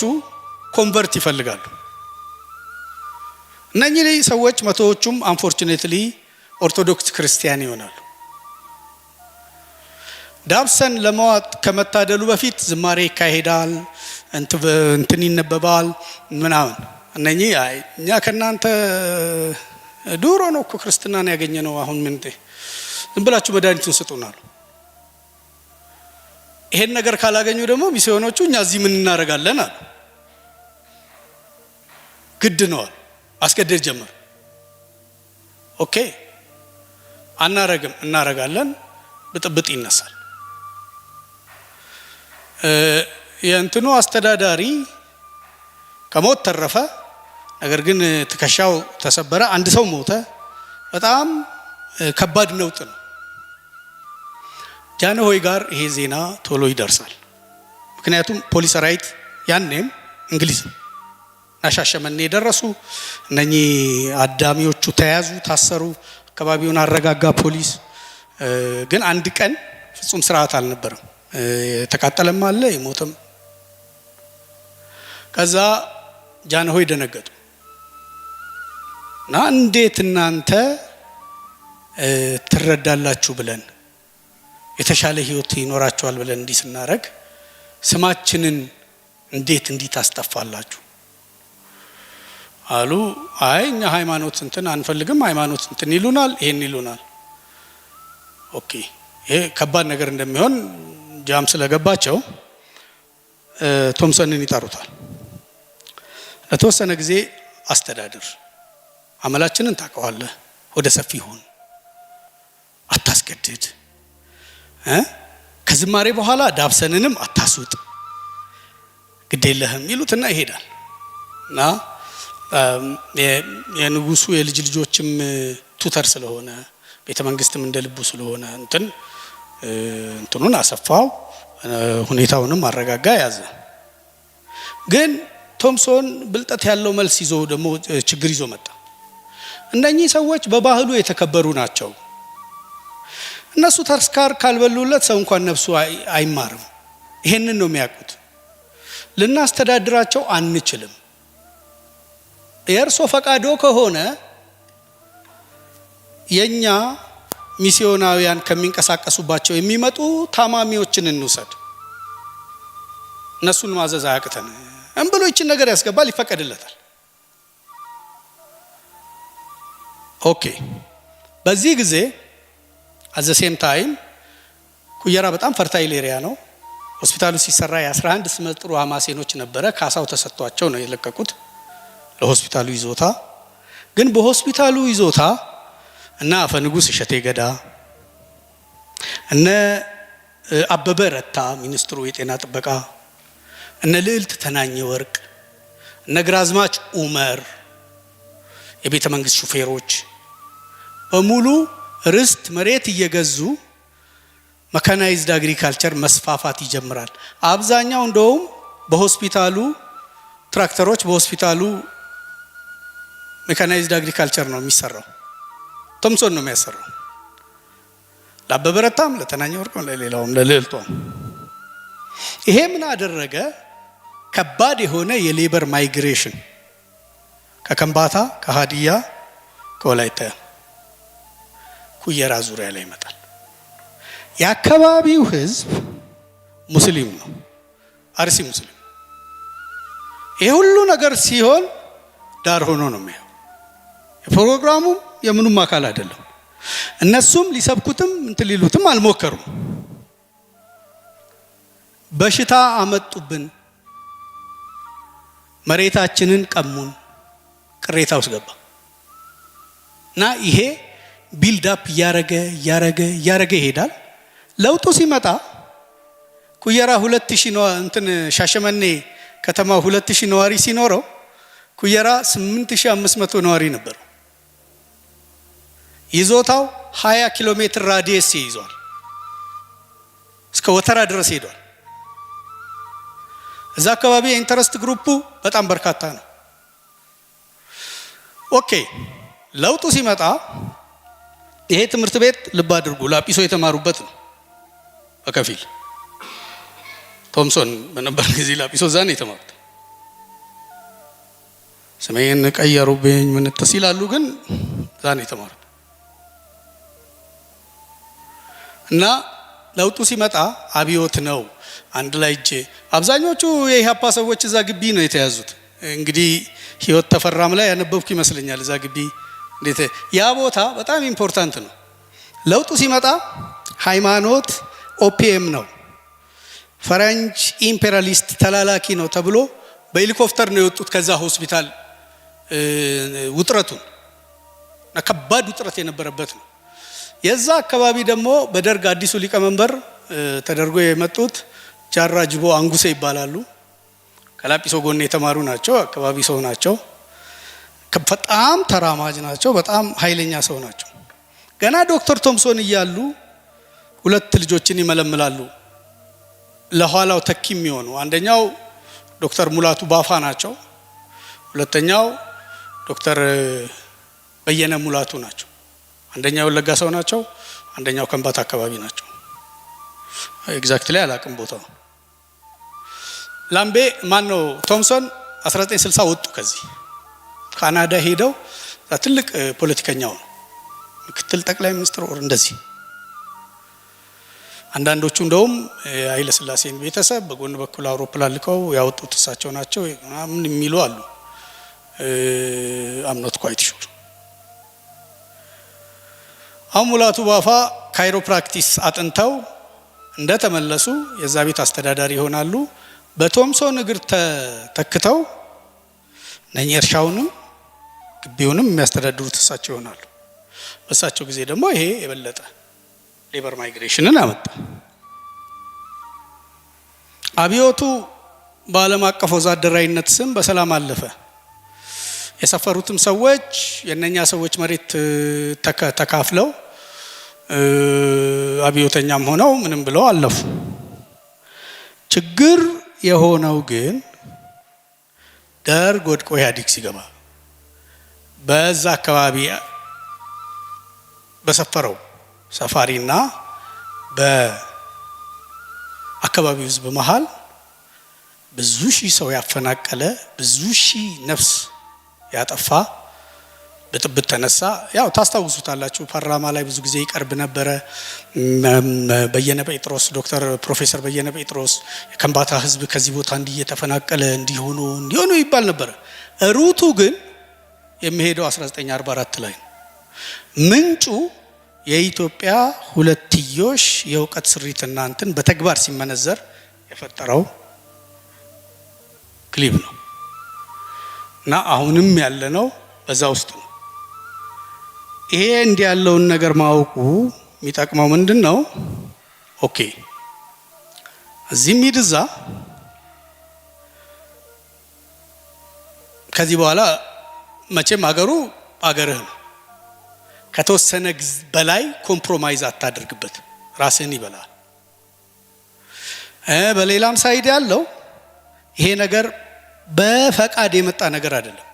Speaker 1: ኮንቨርት ይፈልጋሉ። እነኚህ ሰዎች 100ዎቹም አንፎርቹኔትሊ ኦርቶዶክስ ክርስቲያን ይሆናሉ። ዳብሰን ለመዋጥ ከመታደሉ በፊት ዝማሬ ይካሄዳል፣ እንትን ይነበባል ምናምን። እነኚህ እኛ ከናንተ ዱሮ ነው እኮ ክርስትናን ያገኘ ነው፣ አሁን ምን ዝም ብላችሁ መድኃኒቱን ስጡናል። ይሄን ነገር ካላገኙ ደግሞ ሚስዮኖቹ እኛ እዚህ ምን እናደርጋለን አሉ። ግድ ነዋል። አስገደድ ጀመር። ኦኬ አናረግም፣ እናረጋለን። ብጥብጥ ይነሳል። የእንትኑ አስተዳዳሪ ከሞት ተረፈ። ነገር ግን ትከሻው ተሰበረ። አንድ ሰው ሞተ። በጣም ከባድ ነውጥ ነው። ጃንሆይ ጋር ይሄ ዜና ቶሎ ይደርሳል። ምክንያቱም ፖሊስ ሰራዊት ያኔም እንግሊዝ ናሻሸመኔ የደረሱ እነኚህ አዳሚዎቹ ተያዙ፣ ታሰሩ። አካባቢውን አረጋጋ ፖሊስ። ግን አንድ ቀን ፍጹም ስርዓት አልነበረም። የተቃጠለም አለ የሞተም። ከዛ ጃንሆይ ደነገጡ እና እንዴት እናንተ ትረዳላችሁ ብለን የተሻለ ህይወት ይኖራቸዋል ብለን እንዲህ ስናረግ ስማችንን እንዴት እንዲህ ታስጠፋላችሁ አሉ። አይ እኛ ሃይማኖት እንትን አንፈልግም፣ ሃይማኖት እንትን ይሉናል፣ ይሄን ይሉናል። ኦኬ ይሄ ከባድ ነገር እንደሚሆን ጃም ስለገባቸው ቶምሰንን ይጠሩታል። ለተወሰነ ጊዜ አስተዳድር፣ አመላችንን ታውቀዋለህ፣ ወደ ሰፊ ሁን፣ አታስገድድ፣ ከዝማሬ በኋላ ዳብሰንንም አታስውጥ፣ ግዴለህም ይሉትና ይሄዳል። እና የንጉሱ የልጅ ልጆችም ቱተር ስለሆነ ቤተ መንግስትም እንደ ልቡ ስለሆነ እንትኑን አሰፋው፣ ሁኔታውንም አረጋጋ፣ ያዘ። ግን ቶምሶን ብልጠት ያለው መልስ ይዞ ደግሞ ችግር ይዞ መጣ። እነኚህ ሰዎች በባህሉ የተከበሩ ናቸው። እነሱ ተስካር ካልበሉለት ሰው እንኳን ነፍሱ አይማርም። ይሄንን ነው የሚያውቁት። ልናስተዳድራቸው አንችልም። የእርሶ ፈቃዶ ከሆነ የኛ ሚስዮናውያን ከሚንቀሳቀሱባቸው የሚመጡ ታማሚዎችን እንውሰድ፣ እነሱን ማዘዝ አያቅተን እንብሎ ይችን ነገር ያስገባል፣ ይፈቀድለታል። ኦኬ በዚህ ጊዜ አዘ ሴም ታይም ኩየራ በጣም ፈርታይል ኤሪያ ነው። ሆስፒታሉ ሲሰራ የ11 ስመጥሩ አማሴኖች ነበረ። ካሳው ተሰጥቷቸው ነው የለቀቁት ለሆስፒታሉ ይዞታ። ግን በሆስፒታሉ ይዞታ እና አፈንጉስ እሸቴ ገዳ፣ እነ አበበ ረታ ሚኒስትሩ የጤና ጥበቃ፣ እነ ልዕልት ተናኘ ወርቅ፣ እነ ግራዝማች ኡመር የቤተ መንግስት ሹፌሮች በሙሉ ርስት መሬት እየገዙ መካናይዝድ አግሪካልቸር መስፋፋት ይጀምራል። አብዛኛው እንደውም በሆስፒታሉ ትራክተሮች፣ በሆስፒታሉ መካናይዝድ አግሪካልቸር ነው የሚሰራው። ቶምሶን ነው የሚያሰራው። ለአበበ ረታም፣ ለተናኘ ወርቅም፣ ለሌላውም፣ ለልዕልቷም ይሄ ምን አደረገ? ከባድ የሆነ የሌበር ማይግሬሽን ከከምባታ፣ ከሀዲያ፣ ከወላይታ ኩየራ ዙሪያ ላይ ይመጣል። የአካባቢው ህዝብ ሙስሊም ነው፣ አርሲ ሙስሊም። ይሄ ሁሉ ነገር ሲሆን ዳር ሆኖ ነው የሚያየው። የፕሮግራሙ የምኑም አካል አይደለም። እነሱም ሊሰብኩትም እንትን ሊሉትም አልሞከሩም። በሽታ አመጡብን፣ መሬታችንን ቀሙን፣ ቅሬታ ውስጥ ገባ እና ይሄ ቢልድ አፕ እያረገ ይሄዳል። ለውጡ ሲመጣ ኩየራ 2000 ነው እንትን ሻሸመኔ ከተማ 2000 ነዋሪ ሲኖረው ኩየራ 8500 ነዋሪ ነበር። ይዞታው 20 ኪሎ ሜትር ራዲየስ ይዟል። እስከ ወተራ ድረስ ሄዷል። እዛ አካባቢ የኢንተረስት ግሩፑ በጣም በርካታ ነው። ኦኬ ለውጡ ሲመጣ ይሄ ትምህርት ቤት ልብ አድርጉ ላጲሶ የተማሩበት ነው በከፊል። ቶምሶን በነበር ጊዜ ላጲሶ እዛ ነው የተማሩት። ስሜን ቀየሩብኝ ምን ተሲላሉ፣ ግን እዛ ነው የተማሩት። እና ለውጡ ሲመጣ አብዮት ነው አንድ ላይ እጄ አብዛኞቹ የኢህአፓ ሰዎች እዛ ግቢ ነው የተያዙት። እንግዲህ ህይወት ተፈራም ላይ ያነበብኩ ይመስለኛል እዛ ግቢ። እንዴት ያ ቦታ በጣም ኢምፖርታንት ነው። ለውጡ ሲመጣ ሃይማኖት ኦፒኤም ነው፣ ፈረንጅ ኢምፔሪያሊስት ተላላኪ ነው ተብሎ በሄሊኮፕተር ነው የወጡት ከዛ ሆስፒታል። ውጥረቱን ከባድ ውጥረት የነበረበት ነው። የዛ አካባቢ ደግሞ በደርግ አዲሱ ሊቀመንበር ተደርጎ የመጡት ጃራ ጅቦ አንጉሴ ይባላሉ። ከላጲሶ ጎን የተማሩ ናቸው። አካባቢ ሰው ናቸው። በጣም ተራማጅ ናቸው። በጣም ኃይለኛ ሰው ናቸው። ገና ዶክተር ቶምሶን እያሉ ሁለት ልጆችን ይመለምላሉ ለኋላው ተኪ የሚሆኑ። አንደኛው ዶክተር ሙላቱ ባፋ ናቸው። ሁለተኛው ዶክተር በየነ ሙላቱ ናቸው። አንደኛው ወለጋ ሰው ናቸው። አንደኛው ከምባታ አካባቢ ናቸው። ኤግዛክትሊ አላቅም ቦታው። ላምቤ ማን ነው ቶምሶን 1960 ወጡ ከዚህ ካናዳ ሄደው ትልቅ ፖለቲከኛው ነው፣ ምክትል ጠቅላይ ሚኒስትር ወር እንደዚህ። አንዳንዶቹ እንደውም ኃይለ ሥላሴን ቤተሰብ በጎን በኩል አውሮፕላን ልከው ያወጡት እሳቸው ናቸው ምን የሚሉ አሉ። አምኖት ኳይት ሹር። አሁን ሙላቱ ባፋ ካይሮፕራክቲስ አጥንተው እንደተመለሱ የዛ ቤት አስተዳዳሪ ይሆናሉ። በቶምሶን እግር ተተክተው ነኝ እርሻውንም ግቢውንም የሚያስተዳድሩት እሳቸው ይሆናሉ። በእሳቸው ጊዜ ደግሞ ይሄ የበለጠ ሌበር ማይግሬሽንን አመጣ። አብዮቱ በዓለም አቀፍ ወዛደራዊነት ስም በሰላም አለፈ። የሰፈሩትም ሰዎች የነኛ ሰዎች መሬት ተካፍለው አብዮተኛም ሆነው ምንም ብለው አለፉ። ችግር የሆነው ግን ደርግ ወድቆ ኢህአዴግ ሲገባ በዛ አካባቢ በሰፈረው ሰፋሪና በአካባቢው ህዝብ መሃል ብዙ ሺህ ሰው ያፈናቀለ፣ ብዙ ሺህ ነፍስ ያጠፋ ብጥብጥ ተነሳ። ያው ታስታውሱታላችሁ። ፓርላማ ላይ ብዙ ጊዜ ይቀርብ ነበረ። በየነ ጴጥሮስ ዶክተር ፕሮፌሰር በየነ ጴጥሮስ የከምባታ ህዝብ ከዚህ ቦታ እንዲየተፈናቀለ እንዲሆኑ ይባል ነበረ። ሩቱ ግን የሚሄደው 1944 ላይ ነው። ምንጩ የኢትዮጵያ ሁለትዮሽ የእውቀት ስሪትና እንትን በተግባር ሲመነዘር የፈጠረው ክሊፕ ነው እና አሁንም ያለነው በዛ ውስጥ ነው። ይሄ እንዲህ ያለውን ነገር ማወቁ የሚጠቅመው ምንድነው? ኦኬ እዚህም ይድዛ ከዚህ በኋላ መቼም አገርህ ነው። ከተወሰነ በላይ ኮምፕሮማይዝ አታደርግበት፣ ራስህን ይበላል። በሌላም ሳይድ ያለው ይሄ ነገር በፈቃድ የመጣ ነገር አይደለም።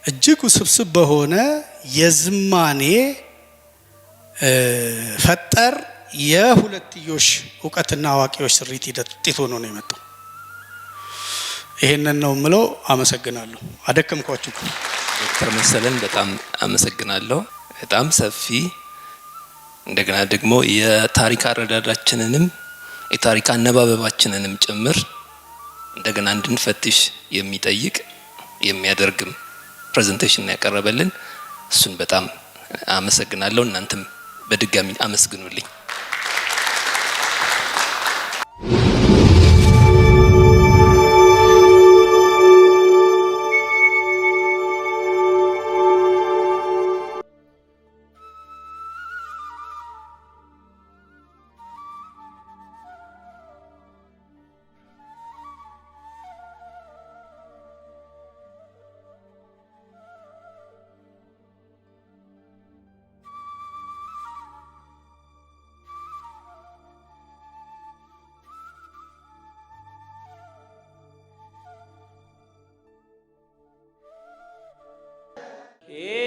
Speaker 1: እጅግ ውስብስብ በሆነ የዝማኔ ፈጠር የሁለትዮሽ እውቀትና አዋቂዎች ስሪት ሂደት ውጤት ሆኖ ነው የመጣው። ይሄንን ነው የምለው። አመሰግናለሁ። አደከምኳችሁ።
Speaker 2: ዶክተር መሰለን በጣም አመሰግናለሁ። በጣም ሰፊ እንደገና ደግሞ የታሪክ አረዳዳችንንም የታሪክ አነባበባችንንም ጭምር እንደገና እንድንፈትሽ የሚጠይቅ የሚያደርግም ፕሬዘንቴሽን ያቀረበልን እሱን በጣም አመሰግናለሁ። እናንተም በድጋሚ አመስግኑልኝ።
Speaker 3: Yeah.